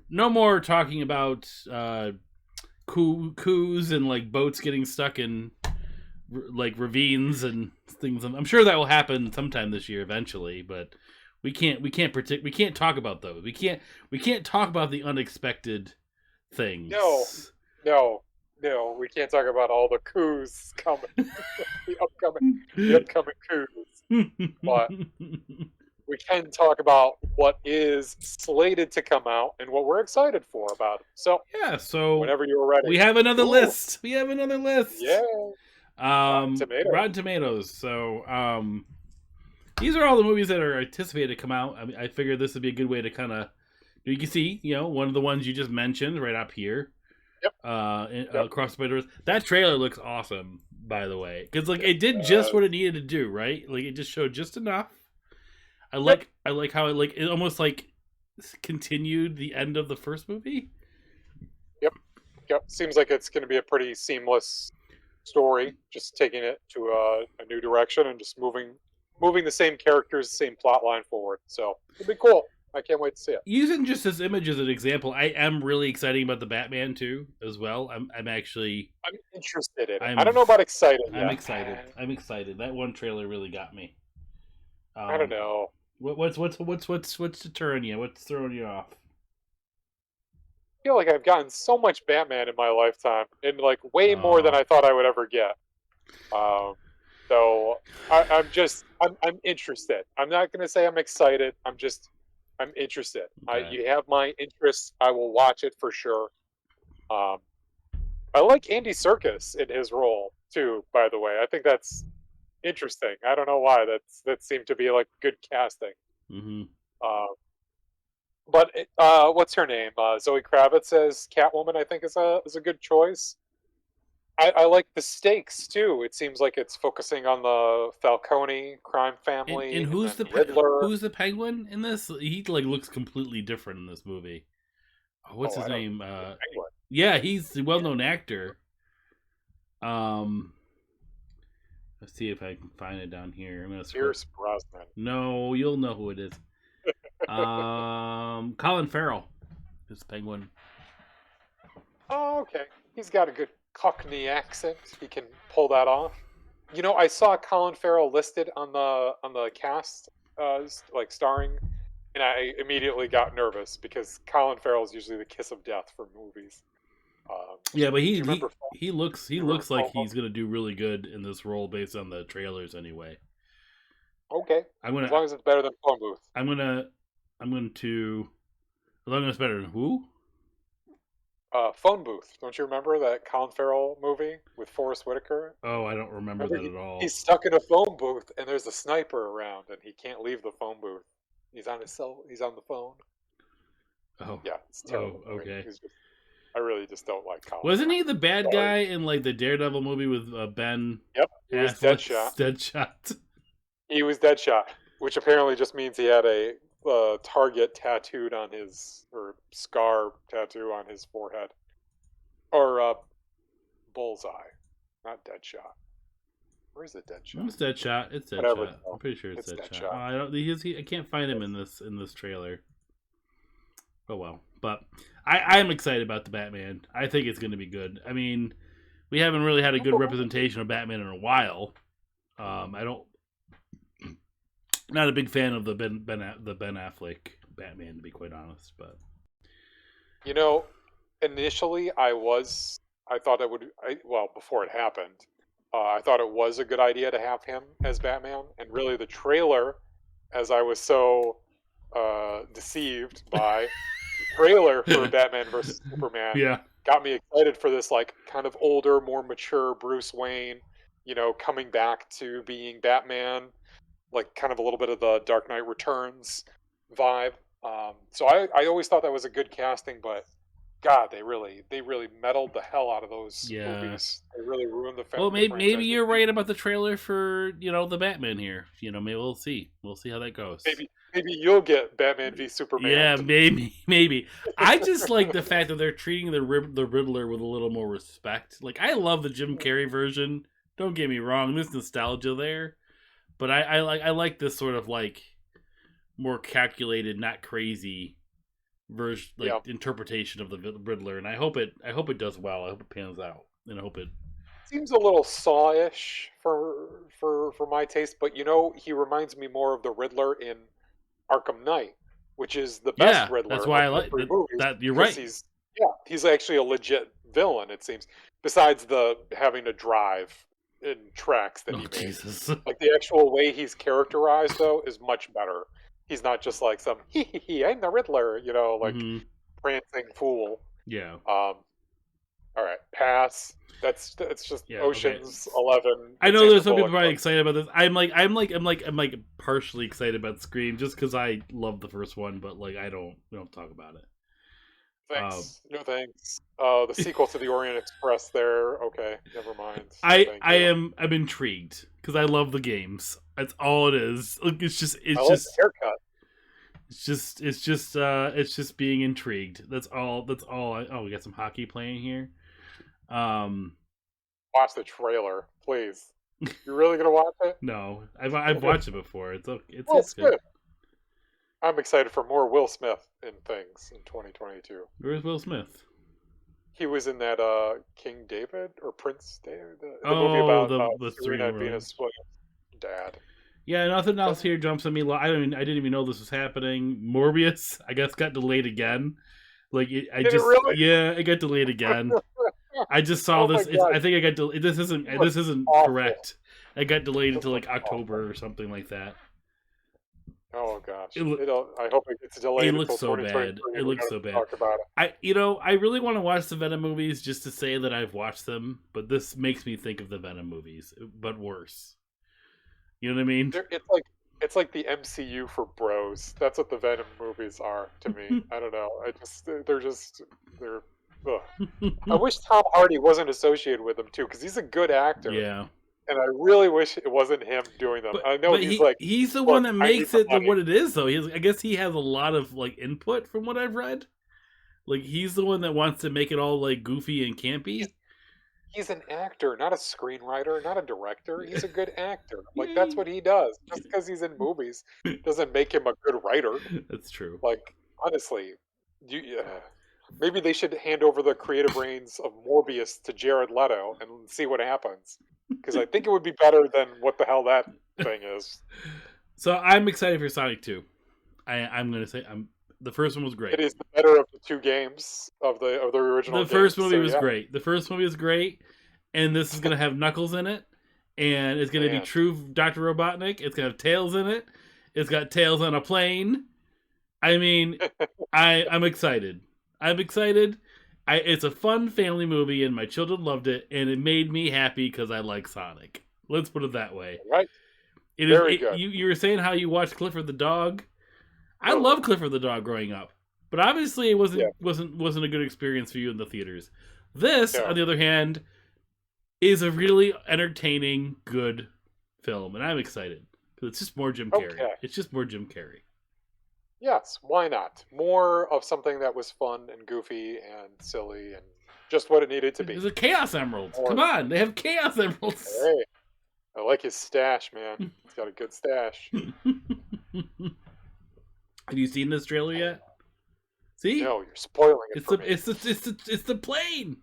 No more talking about coups and like boats getting stuck in like ravines and things. I'm sure that will happen sometime this year eventually, but we can't talk about those. We can't talk about the unexpected things. No, we can't talk about all the coups coming, the upcoming coups. But we can talk about what is slated to come out and what we're excited for about it. So yeah, so whenever you're ready, we have another Ooh. list. We have another list. Yeah. Rotten Tomatoes. So these are all the movies that are anticipated to come out. I figured this would be a good way to kind of, you can see, one of the ones you just mentioned right up here. Yep. Across the Spider-Verse. That trailer looks awesome, by the way, because it did just what it needed to do, right? Like it just showed just enough. I like how it almost like continued the end of the first movie. Yep. Seems like it's going to be a pretty seamless story, just taking it to a new direction and just moving the same characters, same plot line forward. So it'll be cool. I can't wait to see it. Using just this image as an example, I am really excited about the Batman too, as well. I'm interested in it. I don't know about excited. I'm excited. That one trailer really got me. I don't know. What's deterring you? What's throwing you off? I feel like I've gotten so much Batman in my lifetime, and like way more than I thought I would ever get. So I'm interested. I'm not going to say I'm excited. I'm interested. Okay. You have my interest. I will watch it for sure. I like Andy Serkis in his role too. By the way, I think that's interesting. I don't know why. That seemed to be like good casting. Mm-hmm. But what's her name? Zoe Kravitz as Catwoman. I think is a good choice. I like the stakes too. It seems like it's focusing on the Falcone crime family. And who's the Riddler. Who's the Penguin in this? He like looks completely different in this movie. What's his name? Yeah, he's a well-known actor. Let's see if I can find it down here. I'm gonna Pierce Brosnan. No, you'll know who it is. Colin Farrell is Penguin. Oh, okay. He's got a good Cockney accent. He can pull that off. I saw Colin Farrell listed on the cast, like starring and I immediately got nervous because Colin Farrell is usually the kiss of death for movies. Yeah, but Do you remember? he looks You remember like Phone he's gonna do really good in this role based on the trailers anyway. Okay, I'm as gonna long as it's better than Phone Booth. I'm gonna I'm going to as long as it's better than who? Phone Booth. Don't you remember that Colin Farrell movie with Forrest Whitaker? Oh, I don't remember Remember that at all. he's stuck in a phone booth and there's a sniper around and he can't leave the phone booth. He's on the phone. Oh, Yeah, it's a oh, terrible movie. okay. I really just don't like Colin Wasn't Farrell. he the bad Sorry. guy in like the Daredevil movie with Ben Yep, he was Affleck's Deadshot. Deadshot? He was Deadshot, which apparently just means he had a target tattooed on his, or scar tattoo on his forehead. Or bullseye, not Deadshot. Where is it Deadshot? It's Deadshot. It's Whatever. Deadshot. I'm pretty sure it's Deadshot. Deadshot. Oh, I don't. I can't find him in this trailer. Oh well, but I am excited about the Batman. I think it's going to be good. I mean, we haven't really had a good representation of Batman in a while. I don't. Not a big fan of the Ben Affleck Batman, to be quite honest. But You know, initially I thought it would. Well, before it happened, I thought it was a good idea to have him as Batman, and really the trailer, as I was so deceived by the trailer for Batman versus Superman, yeah, got me excited for this like kind of older, more mature Bruce Wayne, coming back to being Batman, like kind of a little bit of the Dark Knight Returns vibe. So I always thought that was a good casting, but God, they really meddled the hell out of those yeah. movies. They really ruined the Well, the maybe franchise. you're right about the trailer for the Batman here. Maybe we'll see. We'll see how that goes. Maybe you'll get Batman v Superman. Yeah, maybe. I just like the fact that they're treating the Riddler with a little more respect. Like, I love the Jim Carrey version. Don't get me wrong, there's nostalgia there, but I like this sort of like more calculated, not crazy version, like interpretation of the Riddler. And I hope it does well. I hope it pans out, and I hope it seems a little Saw-ish for my taste, but he reminds me more of the Riddler in Arkham Knight, which is the best Riddler. That's why I like that. You're right. He's actually a legit villain, it seems. Besides the having to drive in tracks that he made, Jesus. like the actual way he's characterized though is much better. He's not just like some I'm the Riddler, prancing fool. Yeah. All right, pass. That's just Ocean's 11. I know there's some people probably excited about this. I'm like partially excited about Scream just because I love the first one, but like we don't talk about it. Thanks. No thanks. The sequel to the Orient Express. There. Okay, never mind. I'm intrigued because I love the games. That's all it is. Like, it's just the haircut. It's just being intrigued. That's all. We got some hockey playing here. Watch the trailer, please. You're really gonna watch it? No, I've watched it before. It's good. I'm excited for more Will Smith in things in 2022. Where's Will Smith? He was in that King David or Prince David, the movie about the Serena and Venus Williams' dad. Yeah, nothing else here jumps on me. I didn't even know this was happening. Morbius, I guess, got delayed again. Like it got delayed again. I just saw this. I think I got this isn't correct. It got delayed until like October or something like that. Oh gosh! I hope it gets delayed. It looks so bad. It looks so bad. Talk about it. I really want to watch the Venom movies just to say that I've watched them, but this makes me think of the Venom movies, but worse. You know what I mean? It's like the MCU for bros. That's what the Venom movies are to me. I don't know. They're. Ugh. I wish Tom Hardy wasn't associated with them too, because he's a good actor. Yeah. And I really wish it wasn't him doing them. I know he's the one that makes it what it is, though. I guess he has a lot of like input from what I've read. Like he's the one that wants to make it all like goofy and campy. He's an actor, not a screenwriter, not a director. He's a good actor. Like that's what he does. Just because he's in movies doesn't make him a good writer. That's true. Like honestly, maybe they should hand over the creative reins of Morbius to Jared Leto and see what happens. Because I think it would be better than what the hell that thing is. So I'm excited for Sonic 2. I'm gonna say the first one was It great. is the better of the two games of the original The games. first movie So was yeah, great. The first movie was great, and this is gonna have Knuckles in it, and it's gonna be man. true Dr. Robotnik. It's gonna have Tails in it. It's got Tails on a plane. I mean, I'm excited. I'm excited. It's a fun family movie, and my children loved it, and it made me happy because I like Sonic. Let's put it that way. Right. It is. Very good. You were saying how you watched Clifford the dog. I Totally. love Clifford the dog growing up, but obviously it Yeah. wasn't a good experience for you in the theaters. This, No. on the other hand, is a really entertaining, good film, and I'm excited because it's just more Jim Carrey. Okay. It's just more Jim Carrey. Yes, why not? More of something that was fun and goofy and silly and just what it needed to be. There's a Chaos Emerald. More. Come on, they have Chaos Emeralds. Hey, I like his stash, man. He's got a good stash. Have you seen this trailer yet? See? No, you're spoiling it It's for the me. it's the plane.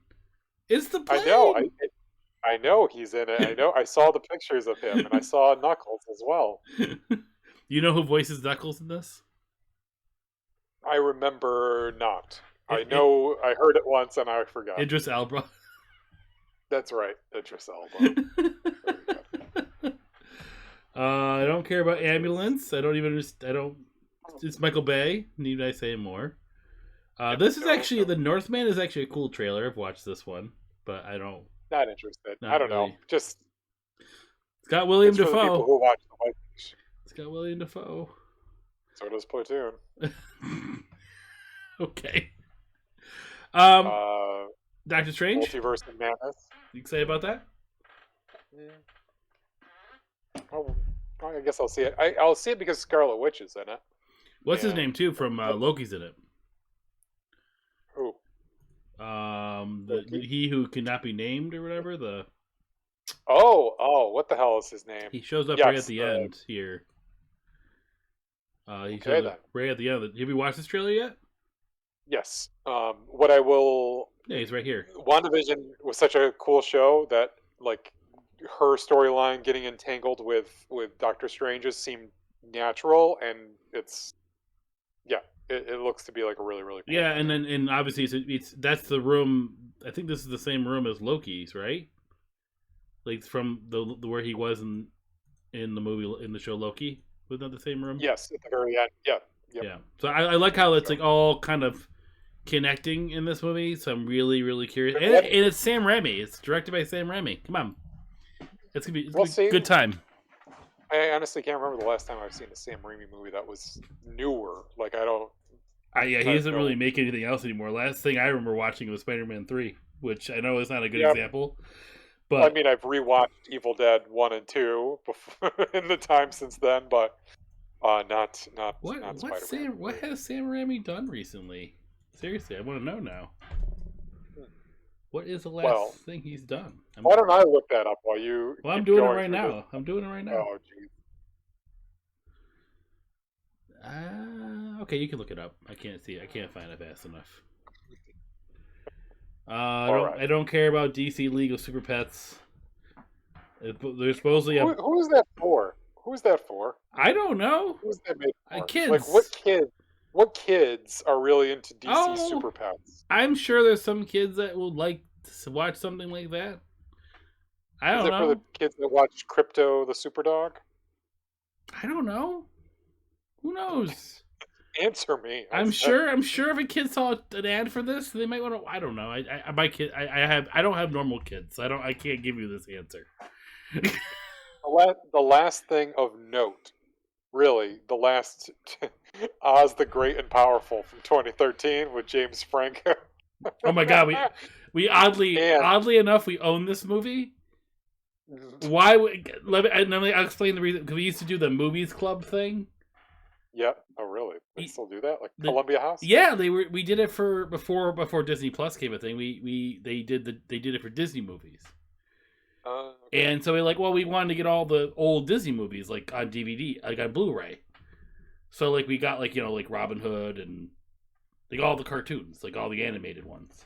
It's the plane. I know. I know he's in it. I know. I saw the pictures of him, and I saw Knuckles as well. You know who voices Knuckles in this? I remember not. I know. I heard it once, and I forgot. Idris Elba. That's right, Idris Elba. I don't care about Ambulance. I don't even understand. I don't. It's Michael Bay. Need I say more? This is actually the Northman is actually a cool trailer. I've watched this one, but I don't. Not interested. Not I don't know. really. Just It's got William it's for the people Dafoe. who watch the Vikings. It's got William Dafoe. So does Platoon. Okay. Uh, Doctor Strange. Multiverse of Madness. You excited about that? Oh, I guess I'll see it. I'll see it because Scarlet Witch is in it. What's his Yeah. name too? From Loki's in it. Who? He who cannot be named or whatever. What the hell is his name? He shows up Yes, right at the end here. He shows up right at the end. Have you watched this trailer yet? Yes. What I will. Yeah, he's right here. WandaVision was such a cool show that like her storyline getting entangled with Doctor Strange's seemed natural, and it looks to be like a really really cool Yeah, and obviously it's that's the room. I think this is the same room as Loki's, right? Like from the where he was in the movie in the show Loki. Was that the same room? Yes, at the very end. Yeah. Yep. Yeah. So I like how it's like all kind of connecting in this movie. So I'm really really curious. And it's Sam Raimi. It's directed by Sam Raimi. Come on, it's gonna be a good time. I honestly can't remember the last time I've seen a Sam Raimi movie that was newer. Like I don't. Yeah, he doesn't really make anything else anymore. Last thing I remember watching was Spider-Man 3, which I know is not a good example. But I mean, I've rewatched Evil Dead 1 and 2 before, in the time since then, but not Spider-Man. What has Sam Raimi done recently? Seriously, I want to know now. What is the last thing he's done? Why don't I look that up while you? Well, I'm doing it right now. I'm doing it right now. Oh, geez. Okay, you can look it up. I can't see it. I can't find it fast enough. I don't care about DC League of Super Pets. There's supposedly who's that for? Who's that for? I don't know. Who's that made for? Kids. Like what kids are really into DC Super Pets? I'm sure there's some kids that would like to watch something like that. I don't know. Is it for the kids that watch Crypto the Super Dog? I don't know. Who knows? Answer me. I'm sure if a kid saw an ad for this, they might want to. I don't know. I don't have normal kids. I can't give you this answer. The last thing of note, really, the last Oz the Great and Powerful from 2013 with James Franco. Oh my God, we oddly enough we own this movie. Why? Let me I'll explain the reason. Because we used to do the movies club thing. Yep. Oh, really? They still do that, like Columbia House? Yeah, we did it for before Disney Plus came a thing. They did it for Disney movies. Okay. And so we wanted to get all the old Disney movies like on DVD, like on Blu-ray. So like we got like Robin Hood and like all the cartoons, like all the animated ones.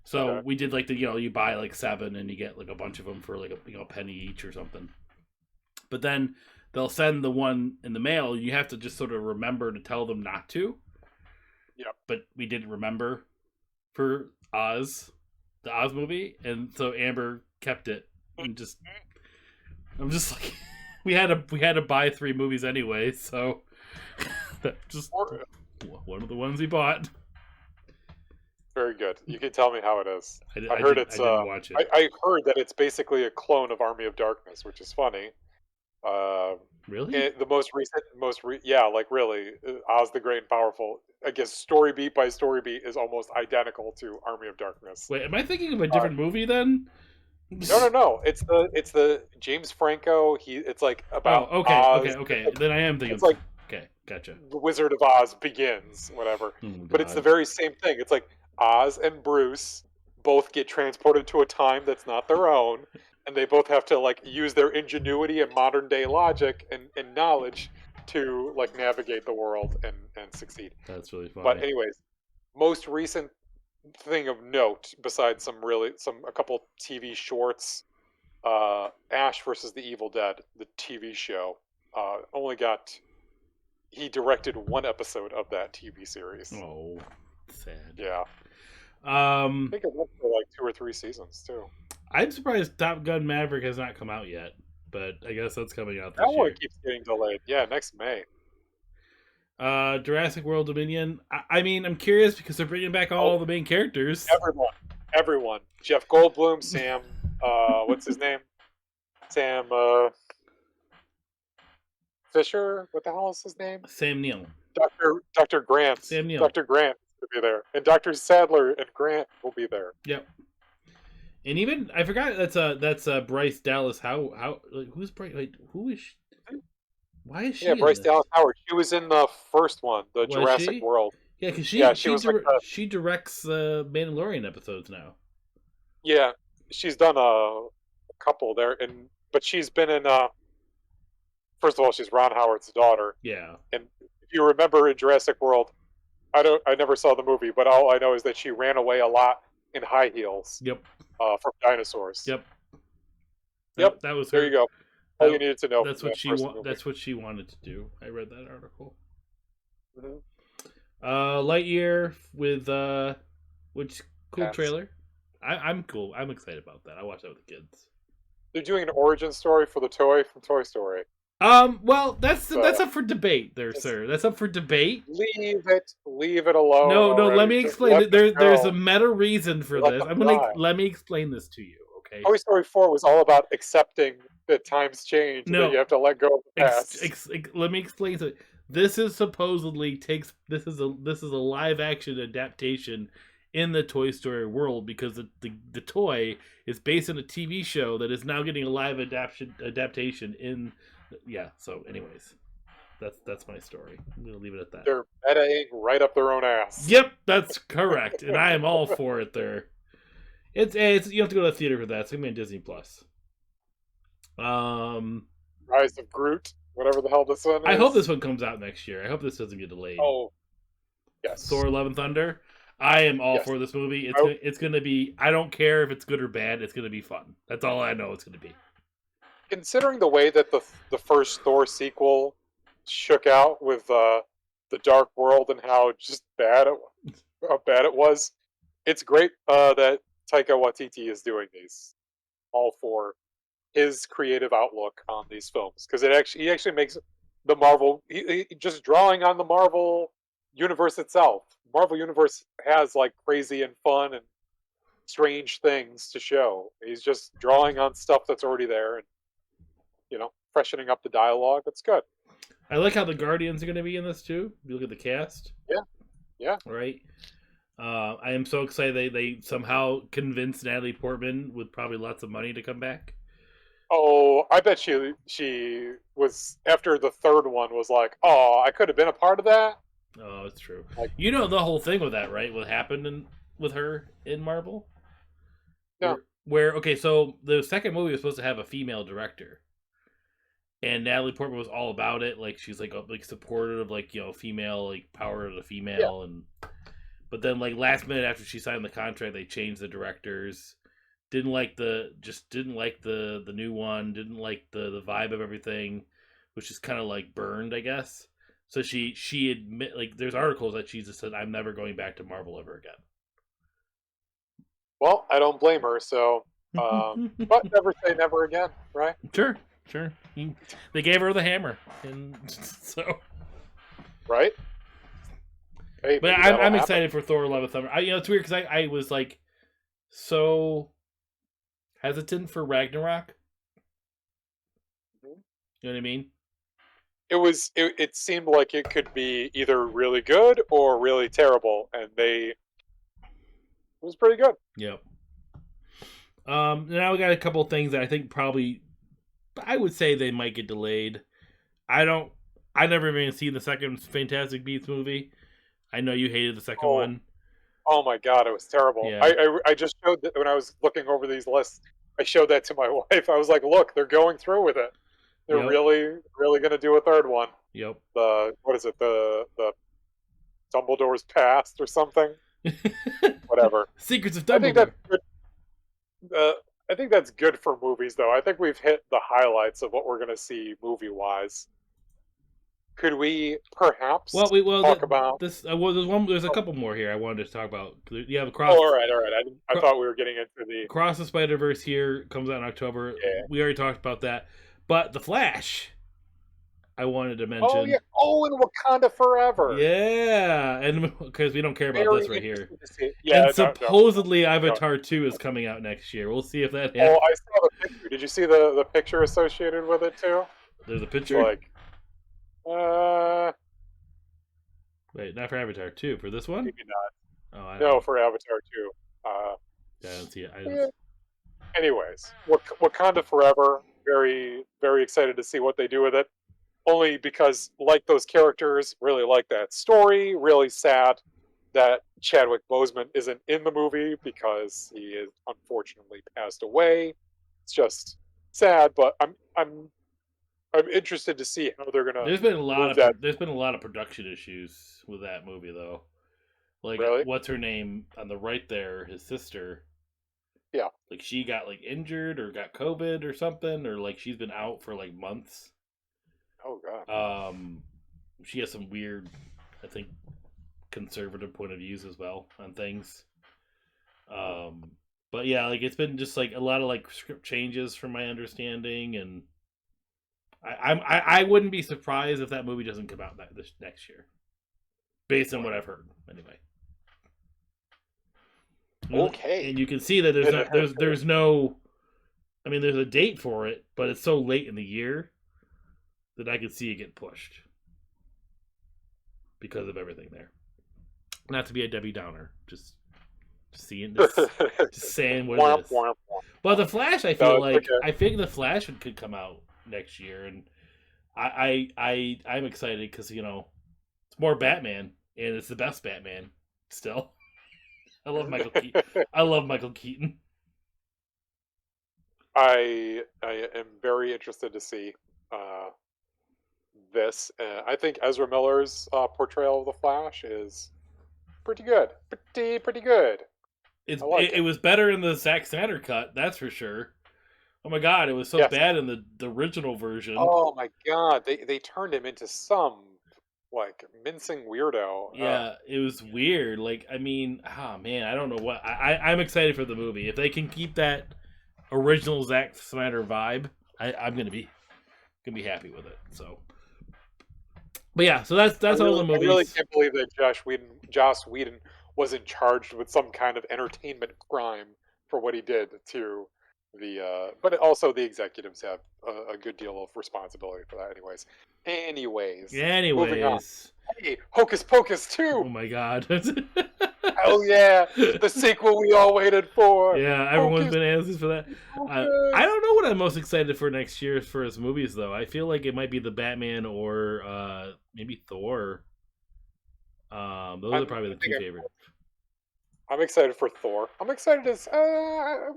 So we did like you buy like 7 and you get like a bunch of them for like a penny each or something. But then they'll send the one in the mail. You have to just sort of remember to tell them not to. Yep. But we didn't remember for Oz, the Oz movie, and so Amber kept it and just. I'm just like, we had to buy 3 movies anyway, so that just one of the ones we bought. Very good. You can tell me how it is. I didn't watch it. I heard that it's basically a clone of Army of Darkness, which is funny. Really? The most recent, yeah, like really, Oz the Great and Powerful. I guess story beat by story beat is almost identical to Army of Darkness. Wait, am I thinking of a different movie then? No. It's the James Franco. It's like about Oz. Okay. Then I am thinking. It's like okay, gotcha. The Wizard of Oz begins, whatever. But it's the very same thing. It's like Oz and Bruce both get transported to a time that's not their own, and they both have to like use their ingenuity and modern day logic and knowledge to like navigate the world and succeed. That's really funny. But anyways, most recent thing of note, besides a couple TV shorts, Ash versus the Evil Dead, the TV show, he directed 1 episode of that TV series. Oh, sad. Yeah. I think it went for like 2 or 3 seasons too. I'm surprised Top Gun Maverick has not come out yet, but I guess that's coming out this year. That one keeps getting delayed. Yeah, next May. Jurassic World Dominion. I mean, I'm curious because they're bringing back all the main characters. Everyone. Jeff Goldblum, Sam. What's his name? Sam. Fisher. What the hell is his name? Sam Neill. Dr. Grant. Sam Neill. Dr. Grant will be there, and Dr. Sadler and Grant will be there. Yep. And even I forgot that's Bryce Dallas. Who's Bryce? Wait, who is she? Why is she? Yeah, Bryce Dallas Howard. She was in the first one, the Jurassic World. Yeah, because she directs the Mandalorian episodes now. Yeah, she's done a couple there, but she's been in. First of all, she's Ron Howard's daughter. Yeah. And if you remember in Jurassic World, I never saw the movie, but all I know is that she ran away a lot in high heels. Yep. From dinosaurs. Yep. That was her. There you go. All you needed to know. That's what she wanted to do. I read that article. Mm-hmm. Lightyear with which cool trailer. I'm cool. I'm excited about that. I watched that with the kids. They're doing an origin story for the toy from Toy Story. Well, that's up for debate, there, sir. That's up for debate. Leave it alone. No. Already. Let me explain it. There's a meta reason for this. Let me explain this to you. Okay. Toy Story 4 was all about accepting that times change. No, and that you have to let go of the past. Let me explain it. This is supposedly this is a live action adaptation in the Toy Story world because the toy is based on a TV show that is now getting a live adaptation in. Yeah. So, anyways, that's my story. I'm gonna leave it at that. They're metaing right up their own ass. Yep, that's correct, and I am all for it. There, it's you have to go to the theater for that. It's gonna be on Disney Plus. Rise of Groot, whatever the hell this one is. I hope this one comes out next year. I hope this doesn't get delayed. Oh, yes. Thor: Love and Thunder. I am all for this movie. It's gonna be. I don't care if it's good or bad. It's gonna be fun. That's all I know. It's gonna be. Considering the way that the first Thor sequel shook out with the Dark World and how just bad it was, it's great that Taika Waititi is doing these, all for his creative outlook on these films, because he actually makes the Marvel he just drawing on the Marvel universe itself. Marvel universe has like crazy and fun and strange things to show. He's just drawing on stuff that's already there and freshening up the dialogue. That's good. I like how the Guardians are going to be in this too. If you look at the cast. Yeah. Right. I am so excited they somehow convinced Natalie Portman with probably lots of money to come back. Oh, I bet she was, after the third one, was like, oh, I could have been a part of that. Oh, it's true. The whole thing with that, right? What happened with her in Marvel? No. So the second movie was supposed to have a female director. And Natalie Portman was all about it. Like, she's like supportive of female, power of the female. Yeah. But then last minute after she signed the contract, they changed the directors. Didn't like the new one. Didn't like the vibe of everything. which is kind of like burned, I guess. So she admit like there's articles that she just said I'm never going back to Marvel ever Well, I don't blame her. So, again. but never say never again, right? Sure, sure. They gave her the hammer, and so. Right. Hey, But maybe I'm that'll I'm happen. excited for Thor: Love and Thunder. It's weird because I was like so hesitant for Ragnarok. Mhm. You know what I mean? It seemed like it could be either really good or really terrible, and it was pretty good. Yep. Now we got a couple of things that I think probably I would say they might get delayed. I don't. I never even seen the second Fantastic Beasts movie. I know you hated the second Oh, one. oh my god, it was terrible. Yeah. I just showed that when I was looking over these lists. I showed that to my wife. I was like, "Look, they're going through with it. They're Yep. really going to do a third one. Yep. The what is it? The Dumbledore's past or something. Whatever. Secrets of I think Dumbledore. that's good. I think that's good for movies, though. I think we've hit the highlights of what we're going to see movie wise. Could we perhaps Well, talk about? this There's a couple more here I wanted to talk about. You have Oh, all right, all right. I Cro- thought we were getting into the Across the Spider Verse here comes out in October. yeah. We already talked about that, but the Flash I wanted to Oh mention. yeah. Oh, and Wakanda Forever. Yeah, and because we don't care about Very this right here. interesting to see. And Yeah, no. supposedly No. Avatar 2 is coming out next year. We'll see if that Oh, happens. I saw the picture. Did you see the picture associated with it too? There's a It's picture. like, uh, Wait, not for Avatar 2. For this one? maybe not. Oh, I don't No, know. for Avatar 2. Yeah, I don't see it. Yeah. Anyways, Wakanda Forever. Very, very excited to see what they do with it. Only because, like those characters, really like that story. Really sad that Chadwick Boseman isn't in the movie because he is unfortunately passed away. It's just sad, but I'm interested to see how they're gonna move that. There's been a lot of production issues with that movie though. Like Really? what's her name on the right there, his sister. Yeah. Like she got like injured or got COVID or something, or like she's been out for like months. Oh god. She has some weird, I think, conservative point of views as well on things. But yeah, like it's been just like a lot of like script changes from my understanding, and I wouldn't be surprised if that movie doesn't come out this next year, based on what I've heard anyway. Okay. And you can see that there's no, I mean, there's a date for it, but it's so late in the year that I could see it get pushed because of everything there. Not to be a Debbie Downer, just saying what Womp, it is. womp, womp. But the Flash, I No, feel it's okay. I think the Flash could come out next year, and I'm excited because it's more Batman, and it's the best Batman still. I love Michael Keaton. I love Michael Keaton. I am very interested to see this. I think Ezra Miller's portrayal of the Flash is pretty good. Pretty good. I like It it. was better in the Zack Snyder cut, that's for sure. Oh my god, it was so Yes. bad in the original version. Oh my god, they turned him into some like mincing weirdo. Yeah, it was weird. Like, I mean, oh man, I don't know what I'm excited for the movie. If they can keep that original Zack Snyder vibe, I'm gonna be happy with it. So, but yeah, so that's all the I really movies. can't believe that Joss Whedon wasn't charged with some kind of entertainment crime for what he did to the. But also the executives have a good deal of responsibility for that, anyways. Moving on. Anyways, Hey, Hocus Pocus oh 2! my god. Hell yeah! The sequel we all waited for! Yeah, everyone's Hocus been asking for that. I Pocus! don't know what I'm most excited for next year for his movies, though. I feel like it might be the Batman or maybe Thor. Those are probably the two favorites. I'm excited for Thor. I'm excited to.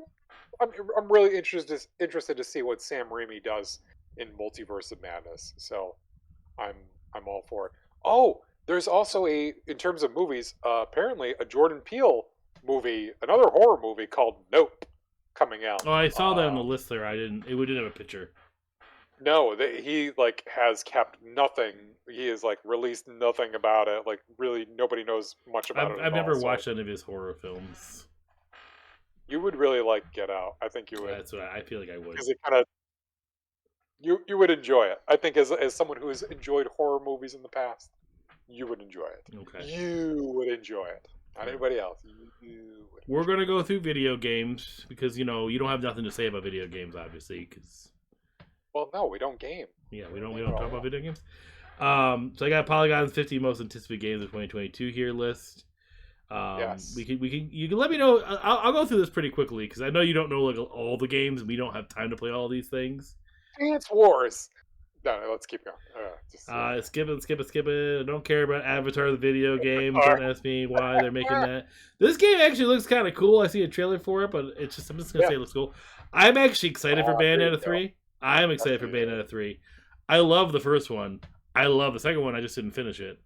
I'm really interested to see what Sam Raimi does in Multiverse of Madness. So, I'm I'm all for it. Oh, there's also in terms of movies, apparently a Jordan Peele movie, another horror movie called Nope, coming out. Oh, I saw that on the list there. We didn't have a picture. No, he like has kept nothing. He has like released nothing about it. Like really, nobody knows much about it at I've all. never So watched any of his horror films. you would really like Get Out. I think you would That's what I feel like I would. because it kind of you would enjoy it. I think as someone who has enjoyed horror movies in the past, you would enjoy it. Okay. You would enjoy it. Not anybody else. You would We're enjoy gonna it. go through video games because you don't have nothing to say about video games, obviously. Because Well, no, we don't game. yeah, we We don't game at talk about all. video games. So I got Polygon's 50 most anticipated games of 2022 here list. Yes. You can let me know. I'll go through this pretty quickly because I know you don't know like all the games, and we don't have time to play all these things. Dance Wars. No, let's keep going. Skip it. I don't care about Avatar the video game. All Don't right. ask me why they're making that. This game actually looks kind of cool. I see a trailer for it, but I'm just gonna Yeah. say it looks cool. I'm actually excited for There you Bayonetta go. 3. I'm excited for That's it. Bayonetta 3. I love the first one. I love the second one. I just didn't finish it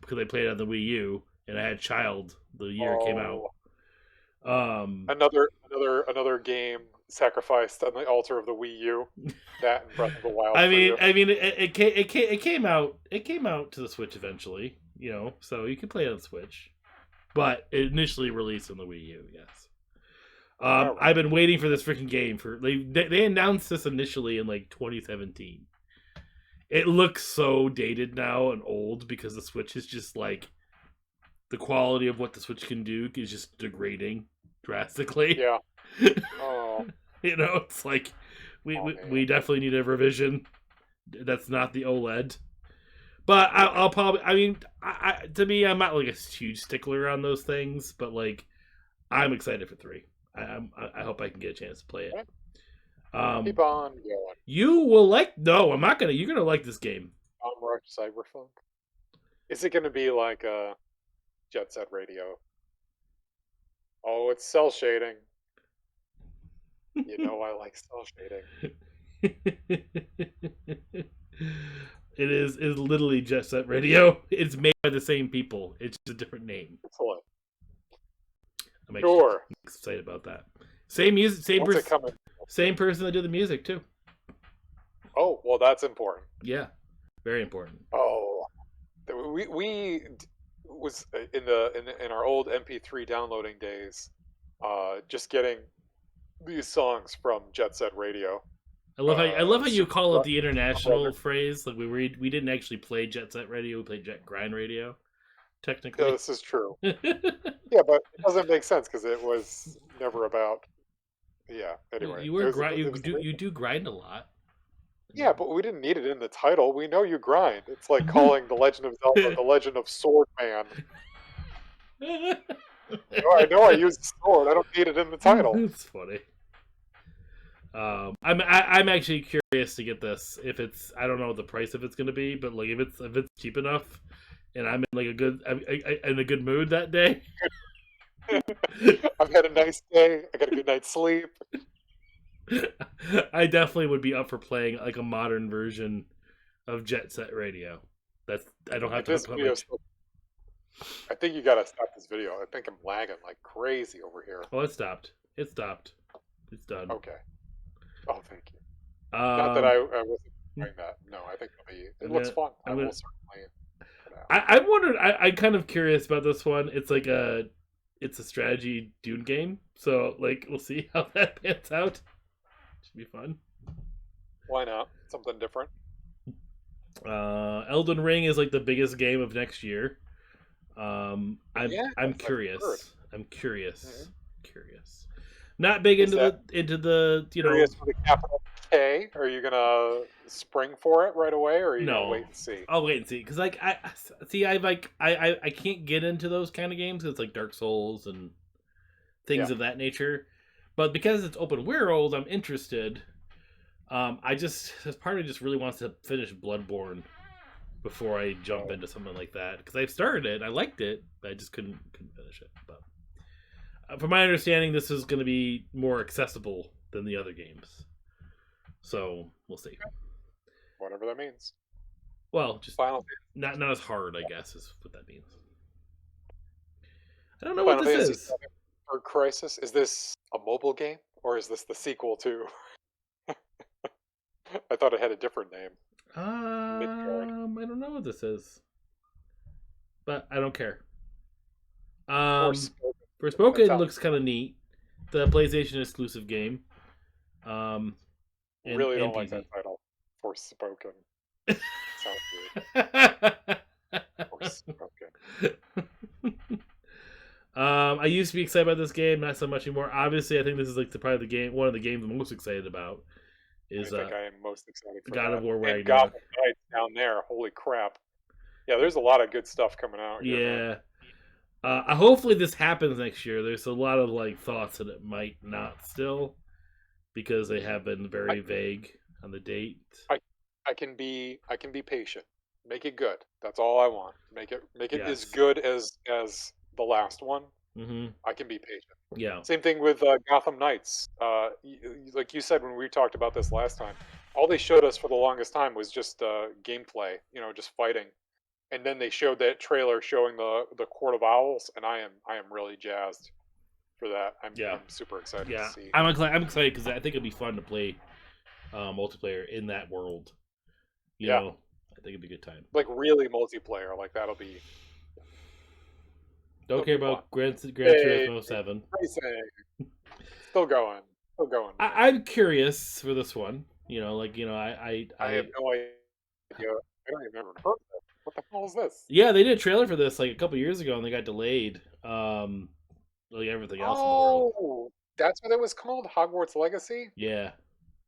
because I played it on the Wii U and I had Child the year it came out. Another game sacrificed on the altar of the Wii U. That and Breath of the Wild for you. It came out. It came out to the Switch eventually. So you can play it on Switch, but it initially released on the Wii U. Yes. Right. I've been waiting for this freaking game for they announced this initially in like 2017. It looks so dated now and old because the Switch is just like the quality of what the Switch can do is just degrading drastically. Yeah. Oh. It's like we definitely need a revision. That's not the OLED. But I'll probably. I mean, to me, I'm not like a huge stickler on those things, but like, I'm excited for 3. I hope I can get a chance to play it. Keep on going. You will like. No, I'm not gonna. You're gonna like this game. Rush Cyberpunk. Is it going to be like a Jet Set Radio? Oh, it's cell shading. You know I like cell shading. It is literally Jet Set Radio. It's made by the same people. It's just a different name. Excellent. I'm Sure. excited about that. Same music, When's it coming? same person that did the music too. Oh, well, that's important. Yeah, very important. Oh, we was in our old MP3 downloading days, just getting these songs from Jet Set Radio. I love how you call it the Brother. international phrase. Like we didn't actually play Jet Set Radio. We played Jet Grind Radio. Yeah, Technically, this is true. Yeah, but it doesn't make sense because it was never about. Yeah. Anyway, you do grind a lot. Yeah, but we didn't need it in the title. We know you grind. It's like calling The Legend of Zelda The Legend of Sword Man. I know I use the sword. I don't need it in the title. It's funny. I'm actually curious to get this. If it's, I don't know what the price of it's going to be, but like if it's cheap enough, and I'm in like in a good mood that day. I've had a nice day. I got a good night's sleep. I definitely would be up for playing like a modern version of Jet Set Radio. I don't have to This put video. much. I think you gotta stop this video. I think I'm lagging like crazy over here. Oh, it stopped. It's done. Okay. Oh, thank you. Not that I wasn't doing that. No, I think it looks fun. I will certainly. I'm wondering. I'm kind of curious about this one. It's a strategy Dune game. So like we'll see how that pans out. Should be fun. Why not? Something different. Elden Ring is like the biggest game of next year. I'm curious. I'm curious. Mm-hmm. Curious. Not big into the Curious with a capital K. Are you gonna spring for it right away, or are you gonna wait and see? I'll wait and see because like I can't get into those kind of games. It's like Dark Souls and things of that nature. But because it's open world, I'm interested. Part of me just really wants to finish Bloodborne before I jump into something like that because I've started it, I liked it, but I just couldn't finish it. But from my understanding, this is going to be more accessible than the other games, so we'll see. Whatever that means. Well, just Final not as hard, I guess, is what that means. I don't know Final what this Fantasy is. Third Crisis. Is this a mobile game or is this the sequel to? I thought it had a different name. Midgard. I don't know what this is, but I don't care. Forspoken. That Forspoken sounds looks kind of neat. The PlayStation exclusive game. really And don't like that PC. title. Forspoken. Sounds weird. Forspoken. I used to be excited about this game, not so much anymore. Obviously, I think this is like probably the game, one of the games I'm most excited about. I Is think I am most excited for God that. of War And Ragnarok. Gotham Knights down there. Holy crap. Yeah, there's a lot of good stuff coming out here, man. Yeah. Hopefully this happens next year. There's a lot of like thoughts that it might not still, because they have been very vague on the date. I can be patient. Make it good. That's all I want. Make it as Yes. good as the last one. Mm-hmm. I can be patient. Yeah. Same thing with Gotham Knights. Like you said when we talked about this last time, all they showed us for the longest time was just gameplay. Just fighting, and then they showed that trailer showing the Court of Owls, and I am really jazzed for that. I'm super excited to see. I'm excited because I think it'd be fun to play multiplayer in that world. You know, I think it'd be a good time. Like really multiplayer, like that'll be. Don't care about Gran Turismo 7. Still going. I'm curious for this one. I have no idea. I don't even remember. What the hell is this? Yeah, they did a trailer for this like a couple years ago, and they got delayed. Like everything else in the world. Oh, that's what it was called, Hogwarts Legacy. Yeah,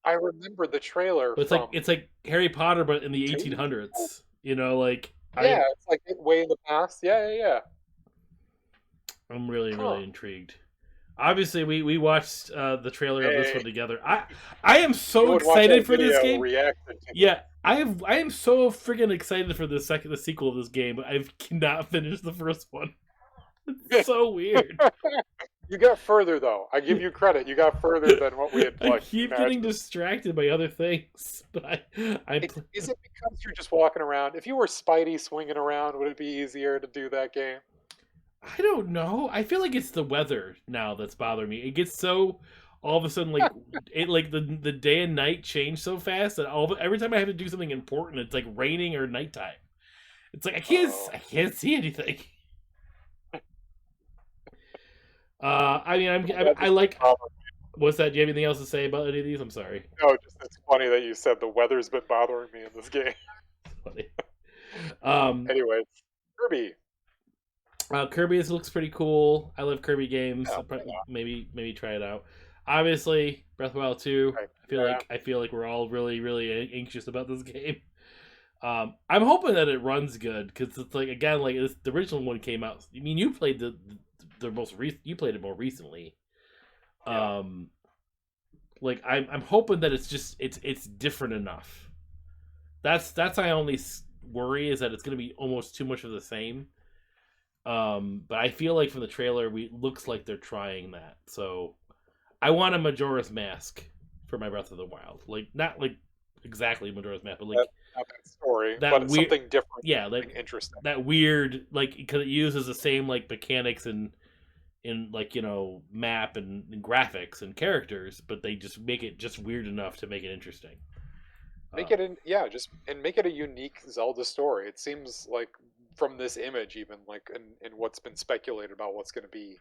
I remember the trailer. but it's like Harry Potter, but in the 1800s. It's like way in the past. Yeah. I'm really intrigued. Obviously, we watched the trailer of this one together. I am so excited for this game. Yeah, I am so freaking excited for the sequel of this game. I cannot finish the first one. It's so weird. You got further though. I give you credit. You got further than what we had. I keep getting distracted by other things, but is it because you're just walking around? If you were Spidey swinging around, would it be easier to do that game? I don't know. I feel like it's the weather now that's bothering me. It gets so all of a sudden like the day and night change so fast that every time I have to do something important, it's like raining or nighttime. It's like I can't see anything. I like. What's that? Do you have anything else to say about any of these? I'm sorry. No, just it's funny that you said the weather's been bothering me in this game. Funny. Anyways, Kirby. Kirby looks pretty cool. I love Kirby games. Maybe try it out. Obviously, Breath of the Wild 2. I feel like we're all really, really anxious about this game. I'm hoping that it runs good because it's like again, like the original one came out. I mean, you played you played it more recently. Yeah. Like I'm hoping that it's different enough. That's my only worry is that it's going to be almost too much of the same. But I feel like from the trailer, looks like they're trying that. So I want a Majora's Mask for my Breath of the Wild. Like not like exactly Majora's Mask, but like not that story, but something different. Yeah, like interesting. That weird, like because it uses the same like mechanics and like map and graphics and characters, but they just make it just weird enough to make it interesting. Make it make it a unique Zelda story. It seems like from this image, even like in what's been speculated about what's going to be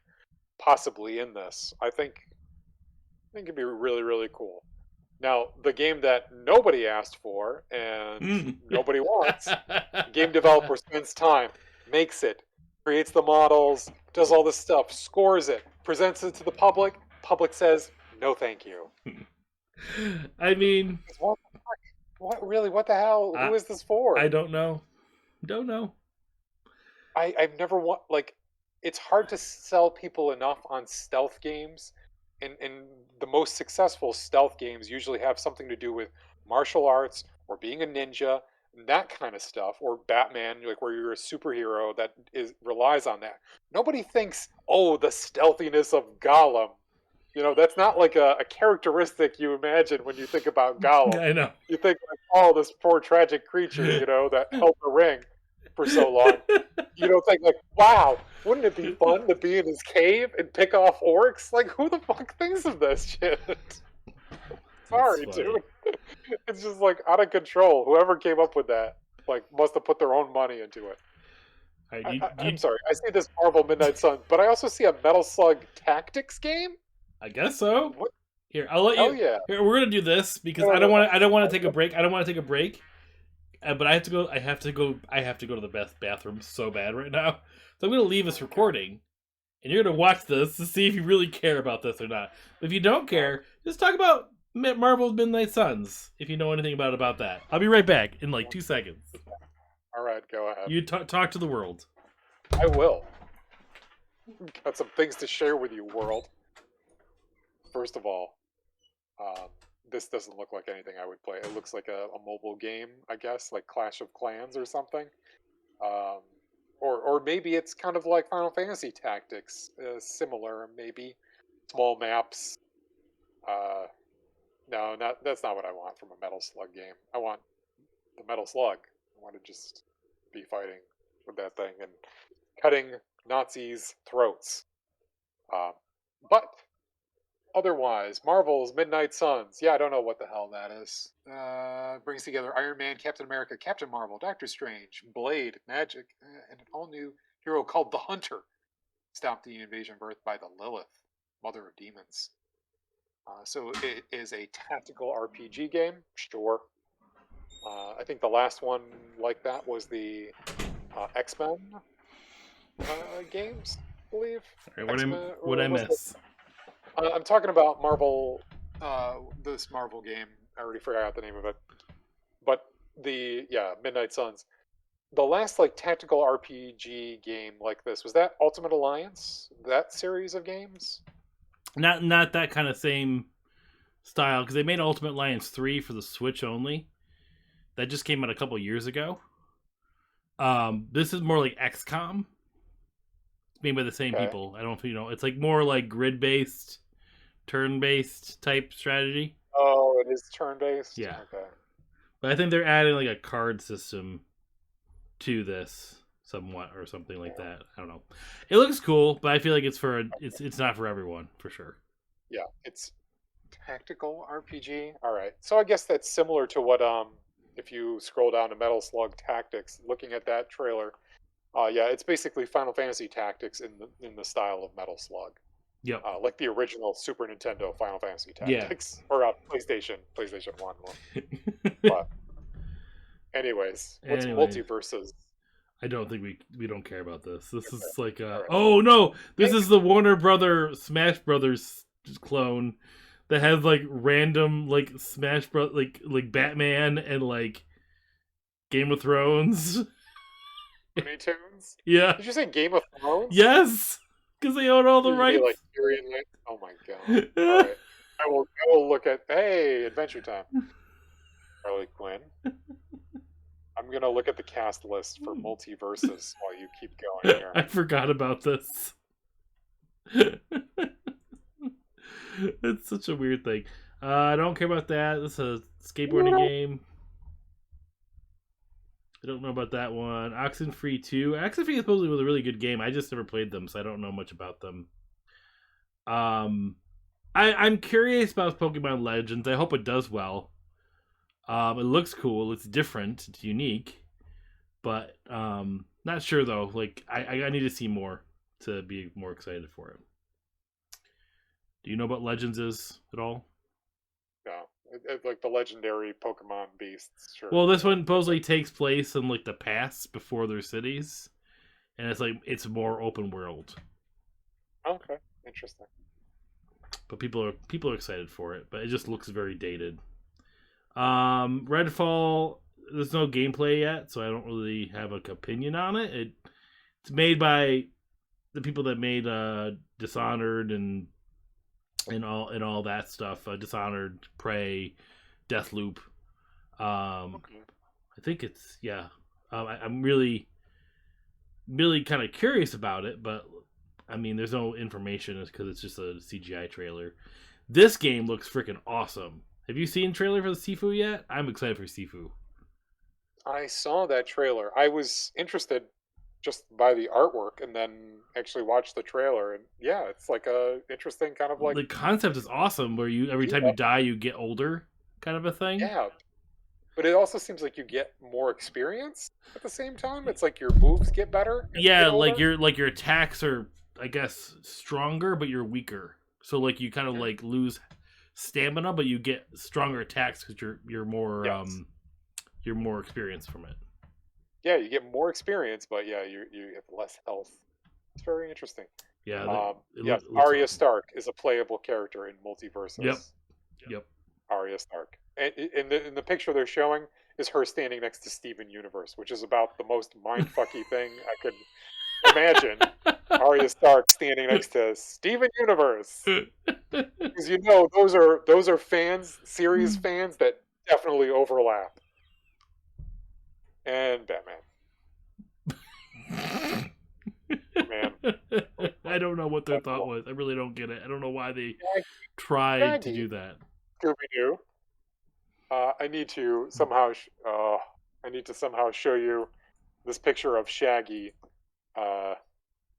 possibly in this, I think it'd be really, really cool. Now, the game that nobody asked for and nobody wants, game developer spends time, makes it, creates the models, does all this stuff, scores it, presents it to the public. Public says, no thank you. I mean... What the hell? Who is this for? I don't know. I've never it's hard to sell people enough on stealth games. And the most successful stealth games usually have something to do with martial arts or being a ninja, that kind of stuff, or Batman, like where you're a superhero that relies on that. Nobody thinks, oh, the stealthiness of Gollum. That's not like a characteristic you imagine when you think about Gollum. I know. You think, like, oh, this poor tragic creature, that held the ring for so long. You don't think, like, wow, wouldn't it be fun to be in his cave and pick off orcs? Like, who the fuck thinks of this shit? Sorry, dude. It's just like out of control. Whoever came up with that, like, must have put their own money into it. All right, I'm sorry. I see this Marvel Midnight Suns, but I also see a Metal Slug Tactics game. I guess so. What? Here, I'll let Hell you. yeah! Here, we're gonna do this because No, I no, don't no, want to. I don't want to take a break. I don't want to take a break. But I have to go. I have to go. I have to go to the bathroom so bad right now. So I'm gonna leave this recording, and you're gonna watch this to see if you really care about this or not. But if you don't care, just talk about Marvel's Midnight Suns if you know anything about that. I'll be right back in like 2 seconds. All right, go ahead. You talk to the world. I will. Got some things to share with you, world. First of all, this doesn't look like anything I would play. It looks like a mobile game, I guess, like Clash of Clans or something. Um, or maybe it's kind of like Final Fantasy Tactics, similar, maybe. Small maps. Uh, no, that's not what I want from a Metal Slug game. I want the Metal Slug. I want to just be fighting with that thing and cutting Nazis' throats. Um, but otherwise, Marvel's Midnight Suns. Yeah, I don't know what the hell that is. Brings together Iron Man, Captain America, Captain Marvel, Doctor Strange, Blade, Magic, and an all-new hero called the Hunter. Stop the invasion birthed by the Lilith, Mother of Demons. So it is a tactical RPG game, sure. I think the last one like that was the X-Men games, I believe. All right, X-Men, what I miss? I'm talking about Marvel, this Marvel game. I already forgot the name of it. But Midnight Suns. The last like tactical RPG game like this, was that Ultimate Alliance? That series of games? Not that kind of same style because they made Ultimate Alliance 3 for the Switch only. That just came out a couple years ago. This is more like XCOM. It's made by the same people. I don't know if you know. It's like more like grid-based, turn-based type strategy. Oh, it is turn-based? Yeah. Okay. But I think they're adding like a card system to this somewhat or something like that. I don't know. It looks cool, but I feel like it's not for everyone for sure. Yeah, it's tactical RPG. All right. So I guess that's similar to what if you scroll down to Metal Slug Tactics, looking at that trailer, yeah, it's basically Final Fantasy Tactics in the style of Metal Slug. Yep. Like the original Super Nintendo Final Fantasy Tactics, or PlayStation 1 one. But anyways, what's multiverses? I don't think we don't care about this. This is like right. Oh no, this is the Warner Smash Brothers clone that has like random like Smash Bros like Batman and like Game of Thrones. Looney Tunes? Yeah. Did you say Game of Thrones? Yes, because they own all the rights. Like oh my god! All right, I will look at Adventure Time. Harley Quinn. I'm gonna look at the cast list for multiverses while you keep going here. I forgot about this. It's such a weird thing. I don't care about that. This is a skateboarding game. I don't know about that one. Oxenfree 2. Oxenfree supposedly was a really good game. I just never played them, so I don't know much about them. I'm curious about Pokemon Legends. I hope it does well. It looks cool. It's different. It's unique. But not sure though. Like I need to see more to be more excited for it. Do you know what Legends is at all? No, it's like the legendary Pokemon beasts. Sure. Well, this one supposedly takes place in like the past before their cities, and it's more open world. Okay, interesting. But people are excited for it. But it just looks very dated. Redfall. There's no gameplay yet, so I don't really have an opinion on it. It's made by the people that made Dishonored and all that stuff. Dishonored, Prey, Deathloop. Okay. I think it's I'm really kind of curious about it, but I mean, there's no information because it's just a CGI trailer. This game looks freaking awesome. Have you seen trailer for the Sifu yet? I'm excited for Sifu. I saw that trailer. I was interested just by the artwork, and then actually watched the trailer, and yeah, it's like a interesting kind of like the concept is awesome. Where you every time you die, you get older, kind of a thing. Yeah, but it also seems like you get more experience at the same time. It's like your moves get better as you Yeah, get older. like your attacks are, I guess, stronger, but you're weaker. So like you kind of Mhm. like lose stamina, but you get stronger attacks because Yes. you're more experienced from it. Yeah, you get more experience, but yeah, you have less health. It's very interesting. Yeah, Yes, it looks Arya awesome. Stark is a playable character in Yep, Multiversus. yep. Arya Stark. And in the picture they're showing is her standing next to Steven Universe, which is about the most mindfucky thing I could imagine. Arya Stark standing next to Steven Universe, because those are fans, series fans that definitely overlap. And Batman, man, I don't know what their that's thought one. was. I really don't get it. I don't know why they Shaggy, tried to Shaggy, do that. Scooby Doo. I need to somehow, I need to somehow show you this picture of Shaggy. Uh,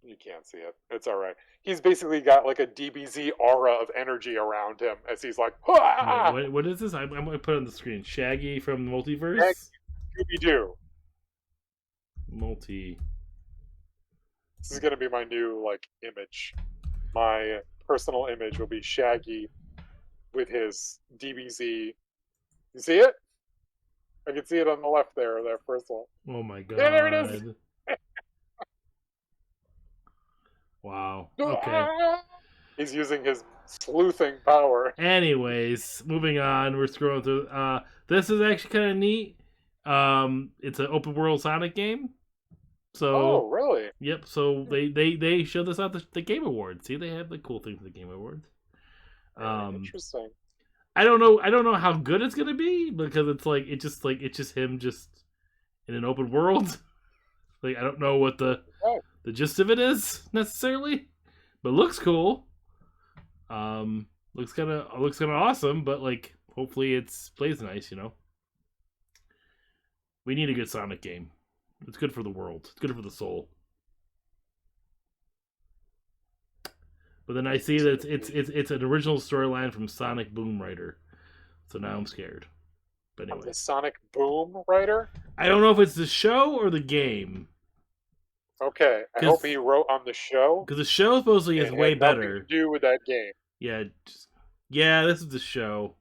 you can't see it. It's all right. He's basically got like a DBZ aura of energy around him as he's like, Wait, "Ah!" what is this? I'm going to put it on the screen. Shaggy from the Shaggy, multiverse. Scooby Doo. Multi. This is gonna be my new like image. My personal image will be Shaggy with his DBZ. You see it? I can see it on the left there. That first one. Oh my Yeah, there it is. god! Wow. Okay. Ah! He's using his sleuthing power. Anyways, moving on. We're scrolling through. This is actually kind of neat. It's an open world Sonic game. Oh, So, really? yep. So they showed this at the Game Awards. See, they have the cool things at the Game Awards. Very Um, interesting. I don't know. I don't know how good it's gonna be because it's just him just in an open world. Like I don't know what Oh, the gist of it is necessarily, but it looks cool. Looks kind of awesome, but like hopefully it's plays nice. You know, we need a good Sonic game. It's good for the world. It's good for the soul. But then I see that it's an original storyline from Sonic Boom Writer. So now I'm scared. But I'm the anyways, Sonic Boom writer. I don't know if it's the show or the game Okay, I hope he because wrote on the show the show supposedly is and way had nothing to better. do with that game. Yeah, yeah, this is the show.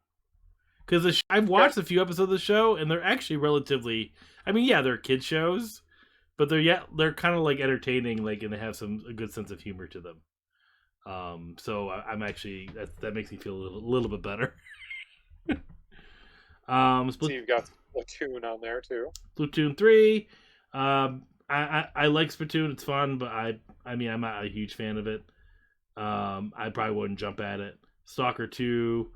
Because I've Okay. watched a few episodes of the show, and they're actually relatively. I mean, yeah, they're kid shows, but they're kind of like entertaining, like, and they have a good sense of humor to them. So I'm actually that makes me feel a little bit better. So you've got Splatoon on there too. Splatoon 3. I like Splatoon. It's fun, but I mean I'm not a huge fan of it. I probably wouldn't jump at it. Stalker 2.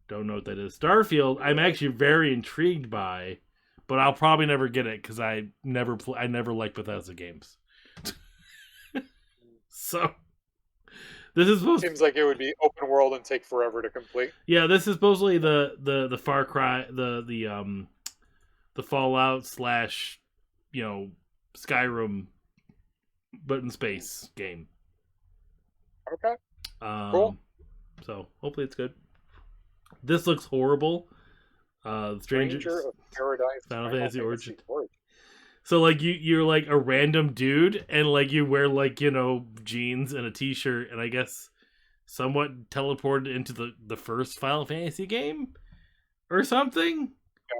Don't know what that is. Starfield. I'm actually very intrigued by, but I'll probably never get it because I never liked Bethesda games. So this is supposed. Seems like it would be open world and take forever to complete. Yeah, this is supposedly the Far Cry the Fallout slash Skyrim but in space game. Okay, cool. Um, so hopefully it's good. This looks horrible. Ranger Strangers of Paradise Final Final Fantasy Origin. Origin. So like you're like a random dude and like you wear like jeans and a t-shirt and I guess somewhat teleported into the first Final Fantasy game or something.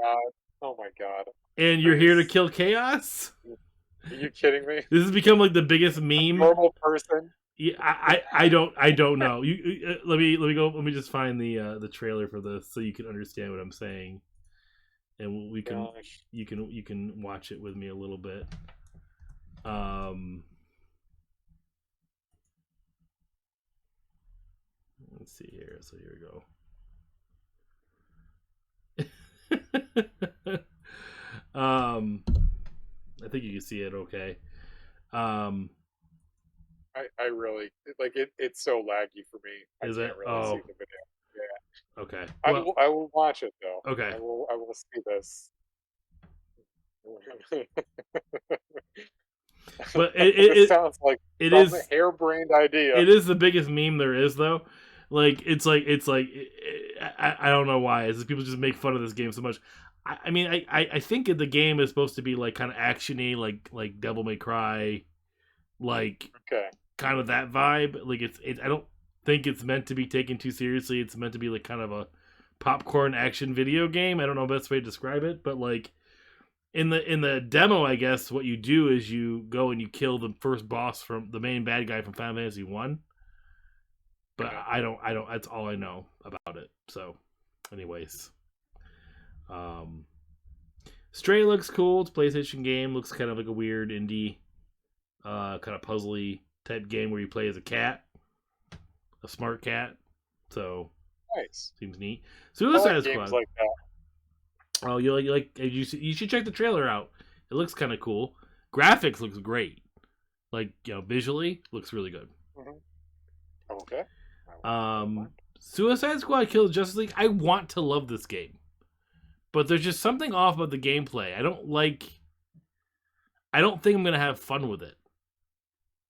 God, oh my God. And Are you're you, here to kill chaos. are you kidding me? This has become like the biggest meme. Normal person. Yeah, I don't know. Let me go. Let me just find the trailer for this so you can understand what I'm saying, and we can Gosh. you can watch it with me a little bit. Um, let's see here. So here we go. I think you can see it okay. Um, I really like it. It's so laggy for me. I is can't it? really see Oh, the video. Yeah, okay. I Well, will. I will watch it though. okay. I will see this. But This sounds like it some is harebrained idea. it is the biggest meme there is though. I don't know why. It's just people just make fun of this game so much. I mean, I think the game is supposed to be like kind of actiony, like Devil May Cry, like Okay. kind of that vibe. Like I don't think it's meant to be taken too seriously. It's meant to be like kind of a popcorn action video game. I don't know the best way to describe it, but like in the demo, I guess what you do is you go and you kill the first boss from the main bad guy from Final Fantasy 1. But Okay. I don't that's all I know about it. So anyways, Stray looks cool. It's a PlayStation game. Looks kind of like a weird indie kind of puzzly type game where you play as a cat, a smart cat. So Nice. seems neat. I like Suicide games Squad. like that. Oh, you like you should check the trailer out. It looks kind of cool. Graphics looks great. Like, visually looks really good. Mm-hmm. Okay. Suicide Squad Kills Justice League. I want to love this game, but there's just something off about the gameplay. I don't think I'm gonna have fun with it.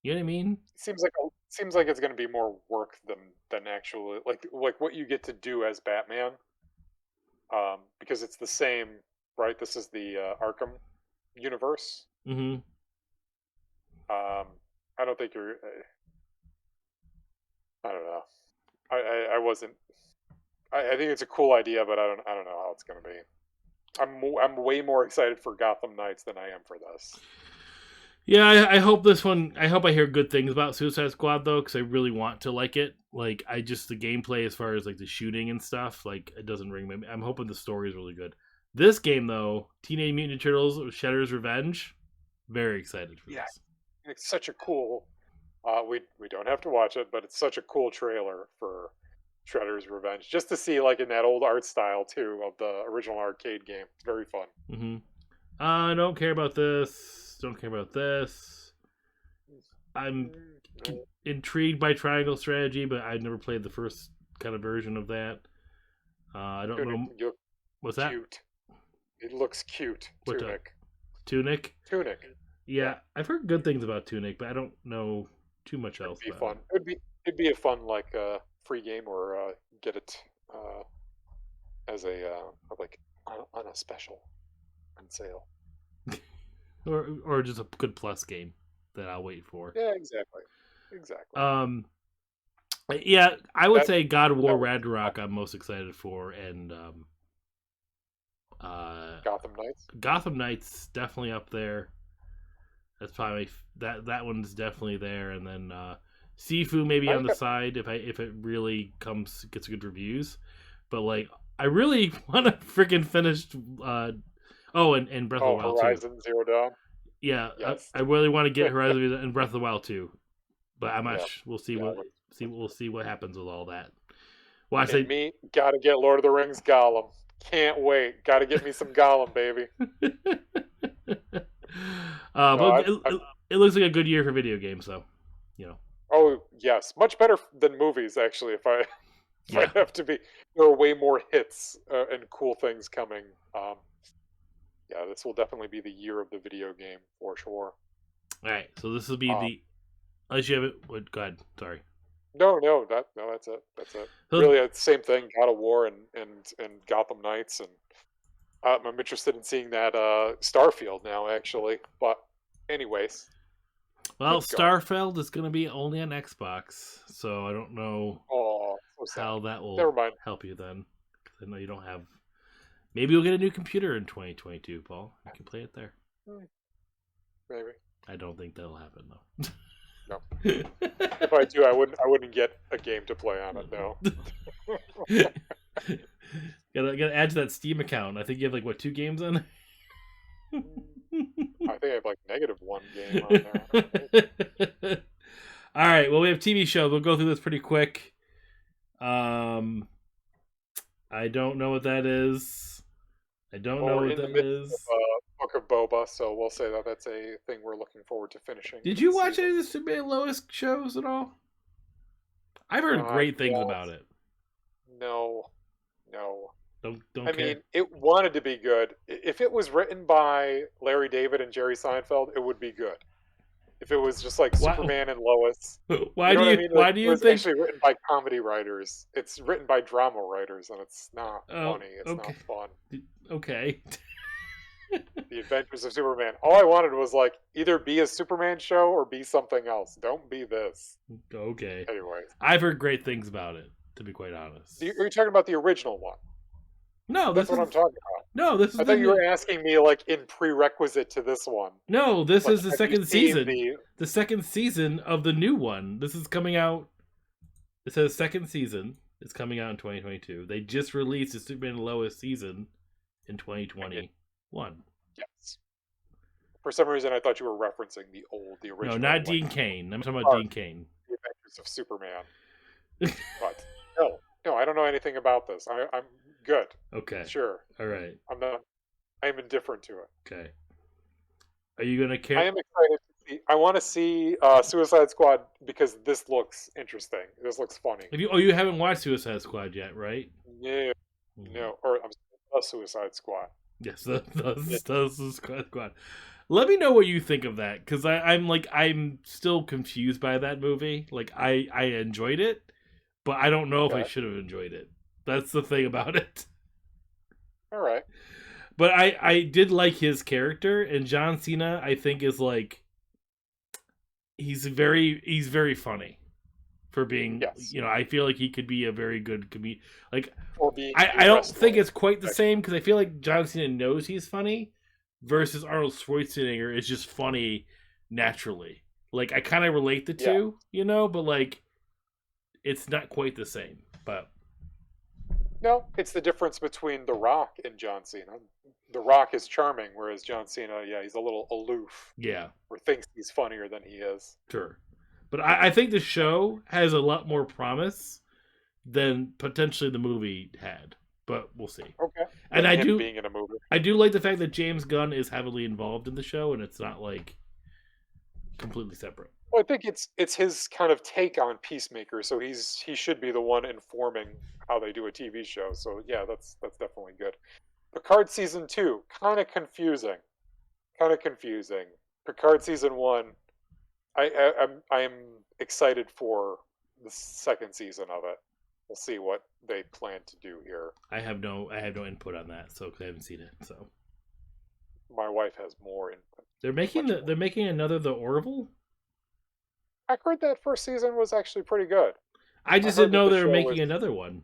You know what I mean? Seems like it's going to be more work than actually like what you get to do as Batman. Because it's the same, right? This is the Arkham universe. Mm-hmm. I don't think you're. I don't know. I wasn't. I think it's a cool idea, but I don't know how it's going to be. I'm way more excited for Gotham Knights than I am for this. Yeah, I hope this one. I hope I hear good things about Suicide Squad though, because I really want to like it. Like, the gameplay as far as like the shooting and stuff, like it doesn't ring me. I'm hoping the story is really good. This game though, Teenage Mutant Ninja Turtles: Shredder's Revenge, very excited for Yeah, this. it's such a cool. We don't have to watch it, but it's such a cool trailer for Shredder's Revenge, just to see like in that old art style too of the original arcade game. It's very fun. Mm-hmm. I don't care about this. Don't care about this. I'm intrigued by Triangle Strategy, but I've never played the first kind of version of that. I don't know. What's that? Cute. It looks cute. What Tunic. Tunic? Tunic. Yeah, I've heard good things about Tunic, but I don't know too much else. It'd be fun. It'd be a fun like free game or get it as a like on a special on sale. or just a good plus game that I'll wait for. Yeah, exactly. Yeah, I would say God of War Ragnarok I'm most excited for, and Gotham Knights. Gotham Knights definitely up there. That's probably that one's definitely there, and then Sifu maybe on the side if it really gets good reviews. But like, I really want to freaking finish. And Breath of the Wild Horizon 2. Zero Dawn. Yeah, yes. I really want to get Horizon and Breath of the Wild 2, but I'm not. We'll see we'll see what happens with all that. Well, I say me gotta get Lord of the Rings Gollum. Can't wait. Gotta get me some Gollum, baby. It looks like a good year for video games, though. Oh yes, much better than movies actually. If I have to be, there are way more hits and cool things coming. Yeah, this will definitely be the year of the video game for sure. All right, so this will be the. Unless you have it, go ahead. Sorry. No, that's it. That's it. Really, it's the same thing. God of War and Gotham Knights, and I'm interested in seeing that Starfield now, actually. But anyways. Well, Starfield is going to be only on Xbox, so I don't know how that will help you then. I know you don't have. Maybe you'll get a new computer in 2022, Paul. You can play it there. Maybe. I don't think that'll happen though. No. If I do, I wouldn't get a game to play on it. No. gotta add to that Steam account. I think you have like 2 games on. I think I have -1 game on there. All right. Well, we have TV shows. We'll go through this pretty quick. I don't know what that is. Book of Boba, so we'll say that's a thing we're looking forward to finishing. Did you watch any of the Superman and Lois shows at all? I've heard great things about it. No. Don't I mean, it wanted to be good. If it was written by Larry David and Jerry Seinfeld, it would be good. If it was just like Why? Superman and Lois, you Why know do what I you? mean? Like Why do it you was think? actually written by comedy writers. It's written by drama writers, and it's not Oh, funny. It's not okay, fun. okay, The Adventures of Superman. All I wanted was like either be a Superman show or be something else. Don't be this. okay. Anyways, I've heard great things about it. To be quite honest. are you talking about the original one? No, That's this what I'm is talking about. no, this is I the thought you new. were asking me like in prerequisite to this one. No, this Like, is the have you second seen season. the? The second season of the new one. This is coming out. It says second season. It's coming out in 2022. They just released the Superman and Lois season in 2021. Yes. For some reason, I thought you were referencing the No, original, not like Dean Cain. I'm talking about arc, Dean Cain. the Adventures of Superman. But no, I don't know anything about this. I'm good. Okay. Sure, All right. I'm not. I'm indifferent to it. Okay. Are you gonna I care? am excited to see. I want to see Suicide Squad because this looks interesting. This looks funny. If you you haven't watched Suicide Squad yet, right? No, Hmm. no, or I'm sorry, the Suicide Squad. Yes, the Yeah, Suicide Squad. Let me know what you think of that, because I'm still confused by that movie. Like I enjoyed it, but I don't know if I okay, should have enjoyed it. That's the thing about it. all right. But I did like his character, and John Cena I think is like he's very funny for being, Yes, I feel like he could be a very good comedian. Like for being I a don't think wrestler. it's quite the same, because I feel like John Cena knows he's funny versus Arnold Schwarzenegger is just funny naturally. Like I kind of relate the Yeah. two, but like it's not quite the same. But No, it's the difference between The Rock and John Cena. The Rock is charming, whereas John Cena, yeah, he's a little aloof yeah, or thinks he's funnier than he is. sure. But I think the show has a lot more promise than potentially the movie had. But we'll see. Okay. And Than him being in a movie. I do like the fact that James Gunn is heavily involved in the show, and it's not like completely separate. Well, I think it's his kind of take on Peacemaker, so he should be the one informing how they do a TV show. So yeah, that's definitely good. Picard season 2, kind of confusing. Kind of confusing. Picard season 1, I'm excited for the second season of it. We'll see what they plan to do here. I have no input on that, so 'cause I haven't seen it. So My wife has more input, they're making much more. they're making another The Orville. I heard that first season was actually pretty good. I I just heard didn't that know the they were show making was. another one.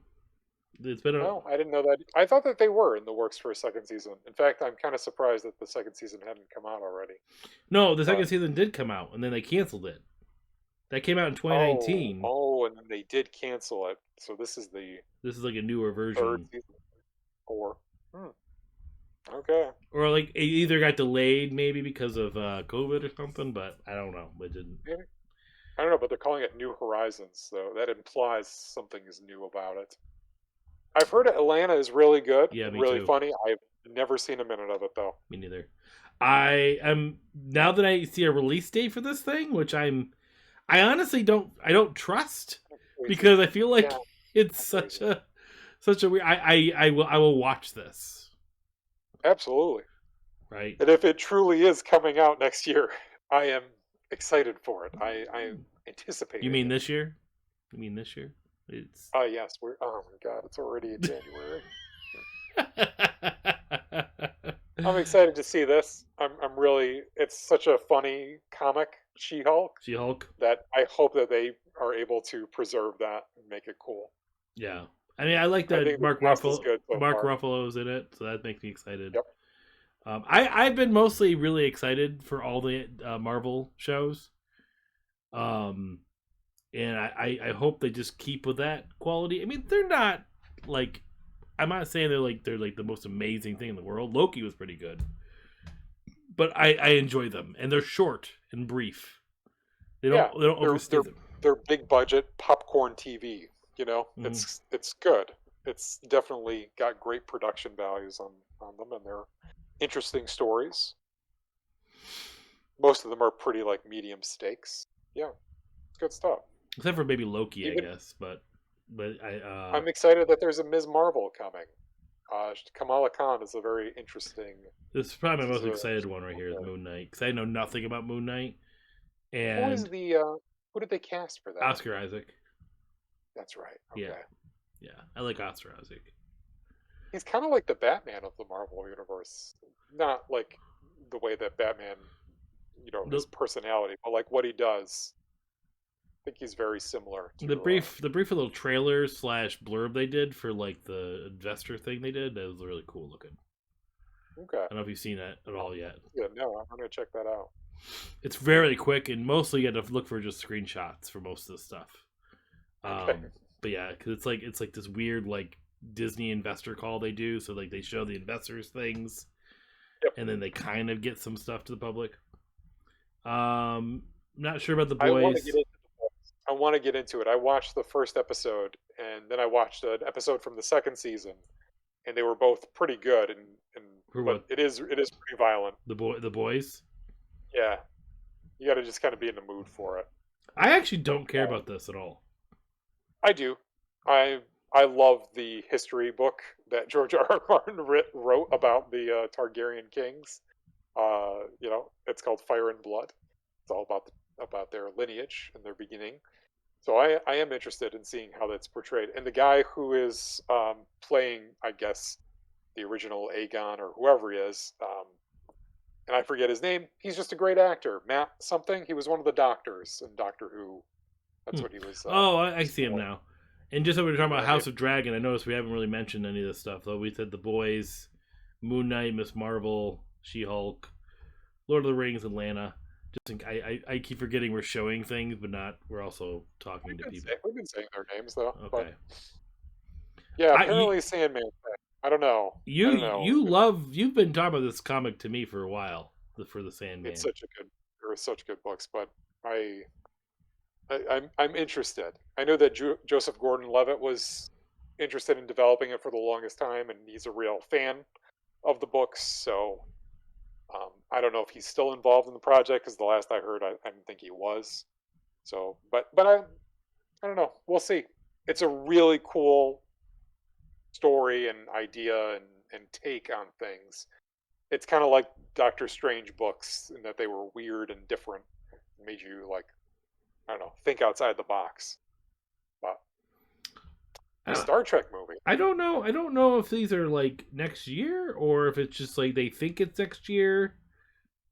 It's been a No, I didn't know that. I thought that they were in the works for a second season. In fact, I'm kind of surprised that the second season hadn't come out already. no. The second But season did come out, and then they canceled it. That came out in oh, 2019. oh, and then they did cancel it. So this is the This is like a newer third version, season. Or okay, or like it either got delayed maybe because of COVID or something. But I don't know. It didn't. maybe I don't know, but they're calling it New Horizons, so that implies something is new about it. I've heard Atlanta is really good Yeah, and me really too. funny. I've never seen a minute of it though. Me neither. I am now that I see a release date for this thing, which I honestly don't trust, Crazy. because I feel like Yeah, it's crazy. such a weird. I will watch this, Absolutely. right. And if it truly is coming out next year, I am excited for it. I'm You anticipating mean it. this year? You mean this year? It's Yes, we're. Oh my God, it's already in January. I'm excited to see this. I'm really. It's such a funny comic, She-Hulk, She Hulk. that I hope that they are able to preserve that and make it cool. Yeah, I mean I like I that think the cast is good so Mark far. Ruffalo's in it, so that makes me excited. Yep. I've been mostly really excited for all the Marvel shows. Um, and I hope they just keep with that quality. I mean, they're not like, I'm not saying they're like the most amazing thing in the world. Loki was pretty good, but I enjoy them, and they're short and brief. Yeah, They don't they're overstay they're them. they're big budget popcorn TV. You know, Mm-hmm. it's good. It's definitely got great production values on them, and they're interesting stories. Most of them are pretty like medium stakes. Yeah, it's good stuff. Except for maybe Loki, I Even guess. But I'm excited that there's a Ms. Marvel coming. Kamala Khan is a very interesting. this is probably my She's most a excited one right here is Moon Knight, because I know nothing about Moon Knight. Who is and the who did they cast for that? Oscar Isaac. That's right. Yeah, Okay. yeah, I like Oscar Isaac. He's kind of like the Batman of the Marvel universe. Not like the way that Batman, The his personality, but like what he does. I think he's very similar the to brief little trailer slash blurb they did for like the investor thing they did, that was really cool looking. Okay. I don't know if you've seen that at all yet. Yeah, no, I'm gonna check that out. It's very quick, and mostly you have to look for just screenshots for most of the stuff. Okay. But yeah, because it's like this weird like Disney investor call they do. So like they show the investors things, Yep. and then they kind of get some stuff to the public. Not sure about the I want to get boys. into the books. I want to get into it. I watched the first episode, and then I watched an episode from the second season, and they were both pretty good. And For but what, it is pretty violent. the boys? Yeah, you got to just kind of be in the mood for it. I actually But don't care about this at all. I do. I I love the history book that George R. R. Martin wrote about the Targaryen kings. It's called Fire and Blood. It's all about their lineage and their beginning. So I am interested in seeing how that's portrayed. And the guy who is playing, I guess, the original Aegon or whoever he is, and I forget his name. He's just a great actor. Matt something. He was one of the doctors in Doctor Who. That's Hmm. what he was. Oh, I see him now. And just so we were talking about Yeah, House of Dragon, I noticed we haven't really mentioned any of this stuff though. We said the boys, Moon Knight, Miss Marvel, She Hulk, Lord of the Rings, Atlanta. I keep forgetting we're showing things, but not. We're also talking to people. we've been saying their names though. But Okay. yeah, I you apparently Sandman thing. I don't know. I you, don't know. you love. You've been talking about this comic to me for a while. For the It's Sandman. such a good. There are such good books, but I'm interested. I know that Joseph Gordon-Levitt was interested in developing it for the longest time, and he's a real fan of the books. So I don't know if he's still involved in the project because the last I heard, I didn't think he was. So, but I don't know. We'll see. It's a really cool story and idea and take on things. It's kind of like Doctor Strange books in that they were weird and different, made you like I don't know, think outside the box. But the Uh, Star Trek movie, I don't know. I don't know if these are like next year or if it's just like they think it's next year.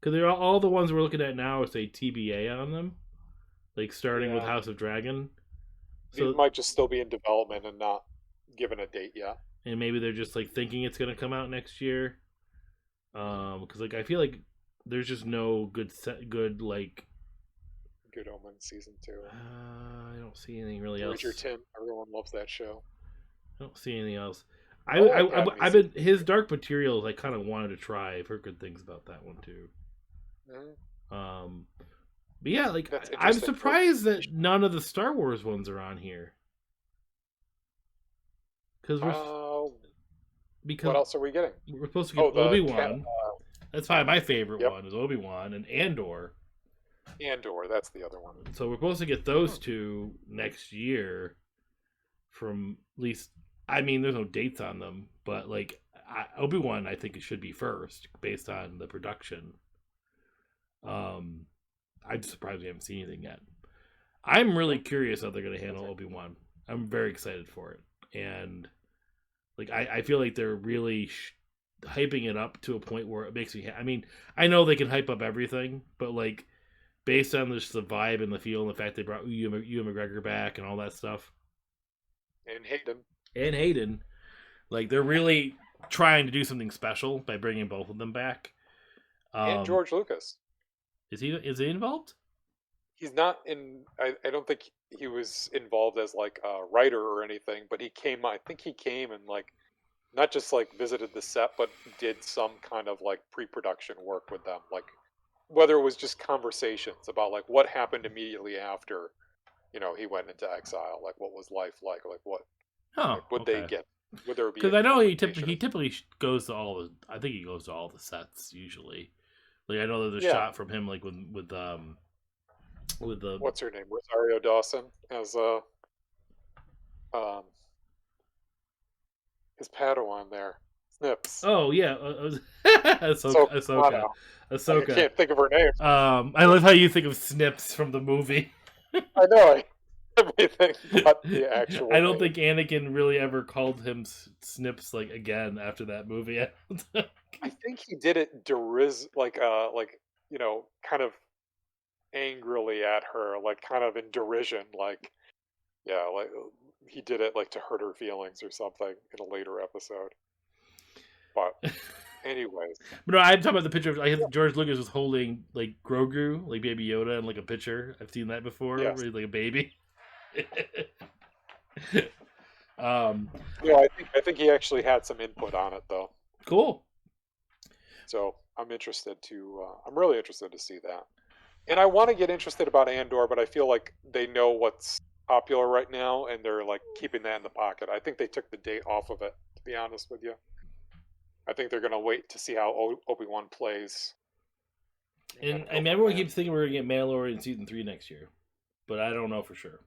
Because they're all the ones we're looking at now say TBA on them, like starting with yeah, House of Dragon. these So might just still be in development and not given a date yet. and maybe they're just like thinking it's gonna come out next year. Because like I feel like there's just no good like. Good Omen season two. I don't see anything really else. Bridgerton, everyone loves that show. I don't see anything else. I like Padme I've season. been his Dark Materials. I kind of wanted to try. I've heard good things about that one too. Mhm. Um, but yeah, like That's I'm interesting. surprised that none of the Star Wars ones are on here. Because Uh, because what else are we getting? we're supposed to Oh, get the Obi cat. Wan. That's probably my favorite Yep, one is Obi Wan and Andor. Andor. That's the other one. So we're supposed to get those two next year. From at least, I mean, there's no dates on them, but like Obi Wan, I think it should be first based on the production. Um, I'm surprised we haven't seen anything yet. I'm really curious how they're going to handle Obi Wan. I'm very excited for it, and like I feel like they're really hyping it up to a point where it makes me. I mean, I know they can hype up everything, but like based on just the vibe and the feel and the fact they brought Ewan McGregor back and all that stuff, And Hayden. and Hayden, like they're really trying to do something special by bringing both of them back. And Um, George Lucas. is he involved? He's not in. I don't think he was involved as like a writer or anything, but he came. I think he came and like not just like visited the set, but did some kind of like pre-production work with them, like whether it was just conversations about like what happened immediately after, he went into exile, like what was life like what, Oh, like would they okay. get, would there be Because any I know confrontation? he typically goes to all the. I think he goes to all the sets usually. Like I know there's a Yeah, shot from him like with the. what's her name? Rosario Dawson as um his Padawan there. Snips. Oh yeah, So Ahsoka. I Ahsoka. can't think of her name. I love how you think of Snips from the movie. I know everything but the I actual don't name. think Anakin really ever called him Snips like again after that movie. I think he did it like kind of angrily at her, like kind of in derision, like yeah, like he did it like to hurt her feelings or something in a later episode. But anyways, But no, I'm talking about the picture. I yeah, think George Lucas was holding like Grogu, like Baby Yoda, in like a picture. I've seen that before, yes, where he's like a baby. um, no, I think he actually had some input on it though. cool. So I'm really interested to see that. And I want to get interested about Andor, but I feel like they know what's popular right now, and they're like keeping that in the pocket. I think they took the date off of it. To be honest with you, I think they're gonna wait to see how Obi-Wan plays and kind And of I go mean, from everyone there. keeps thinking we're gonna get Mandalorian season 3 next year, but I don't know for sure.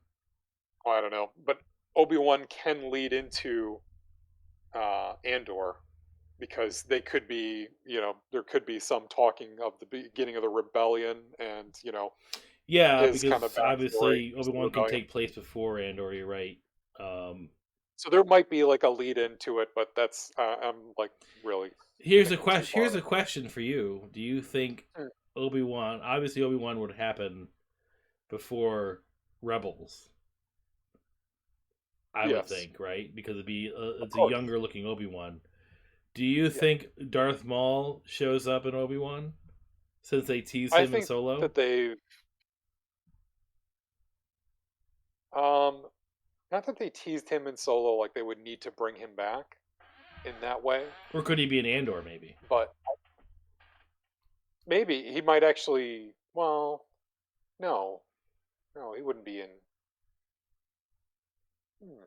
Oh, I don't know, but Obi-Wan can lead into Andor because they could be, there could be some talking of the beginning of the rebellion and Yeah, his kind of because backstory obviously to Obi the Wan can rebellion. take place before Andor. You're right. Um, So there might be like a lead into it, but that's I'm like really here's a thinking too question. far. Here's a question for you. Do you think Hmm. Obi Wan? Obviously, Obi Wan would happen before Rebels. I would Yes, think, right? Because of it's a course. younger looking Obi Wan. Do you Yeah, think Darth Maul shows up in Obi Wan since they tease I him in think Solo? that they um not that they teased him in Solo like they would need to bring him back in that way, Or could he be an Andor, maybe? but maybe he might actually. Well, no, no, he wouldn't be in. Hmm,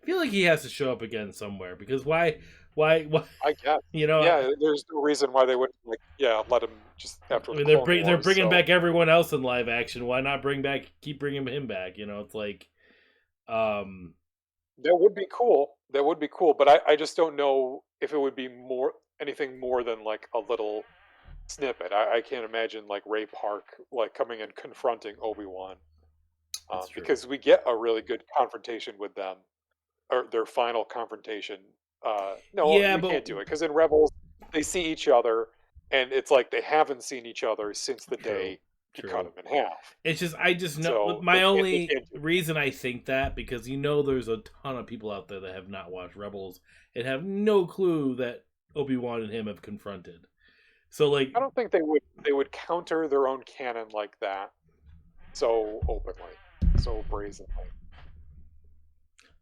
I feel like he has to show up again somewhere because why? I guess. You know, Yeah, there's no reason why they wouldn't let him just after I the mean, Clone they're Wars. bringing So back everyone else in live action. Why not keep bringing him back? You know, it's like, um, that would be cool. That would be cool, but I just don't know if it would be anything more than like a little snippet. I can't imagine like Ray Park like coming and confronting Obi-Wan, it's true. because we get a really good confrontation with them, or their final confrontation. No, Yeah, we but can't do it because in Rebels they see each other, and it's like they haven't seen each other since the true, day he cut true. him in half. It's just I just know So my they only can't do that. reason I think that because there's a ton of people out there that have not watched Rebels and have no clue that Obi-Wan and him have confronted. So like, I don't think they would counter their own canon like that so openly, so brazenly.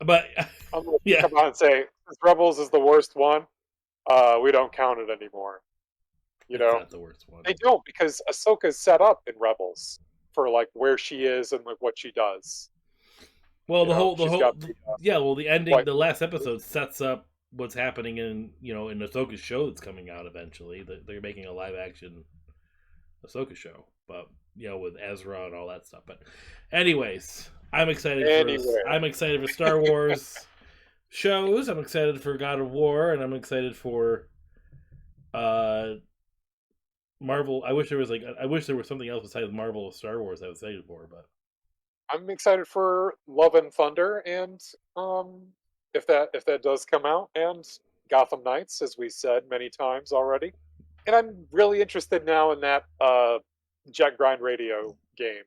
but Unless they yeah, come out and say, "Since Rebels is the worst one, we don't count it anymore." You it's know, not the worst one. they don't because Ahsoka's set up in Rebels for like where she is and like what she does. Well, the She's whole got the yeah, well, the ending, white the last lightsaber. episode sets up what's happening in Ahsoka's show that's coming out eventually. They're making a live action Ahsoka show, but with Ezra and all that stuff. But anyways, Anyway, I'm excited for Star Wars shows. I'm excited for God of War, and I'm excited for uh Marvel. I wish there was something else besides Marvel or Star Wars I was excited for, but I'm excited for Love and Thunder, and if that does come out, and Gotham Knights, as we said many times already. And I'm really interested now in that Jet Grind Radio game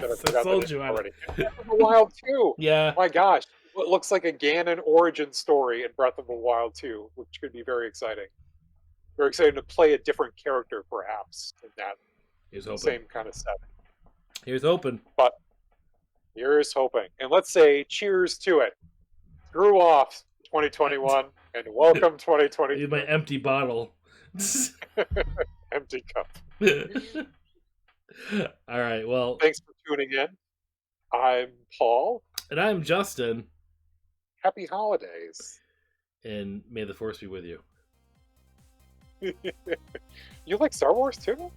that I yes, I forgot the name sold you on already. And it. Breath of the Wild 2. Yeah, My gosh, what looks like a Ganon origin story in Breath of the Wild 2, which could be very exciting. Very excited to play a different character, perhaps, in that here's hoping. same kind of setting. Here's hoping. But here's hoping. And let's say cheers to it. Screw off 2021 and welcome 2022. My empty bottle. Empty cup. All right. Well, Thanks for tuning in. I'm Paul. and I'm Justin, Happy holidays. and may the force be with you. You like Star Wars too?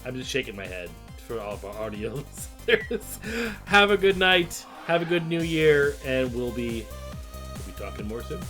I'm just shaking my head for all of our audio listeners. Have a good night. Have a good new year, and we'll be talking more soon.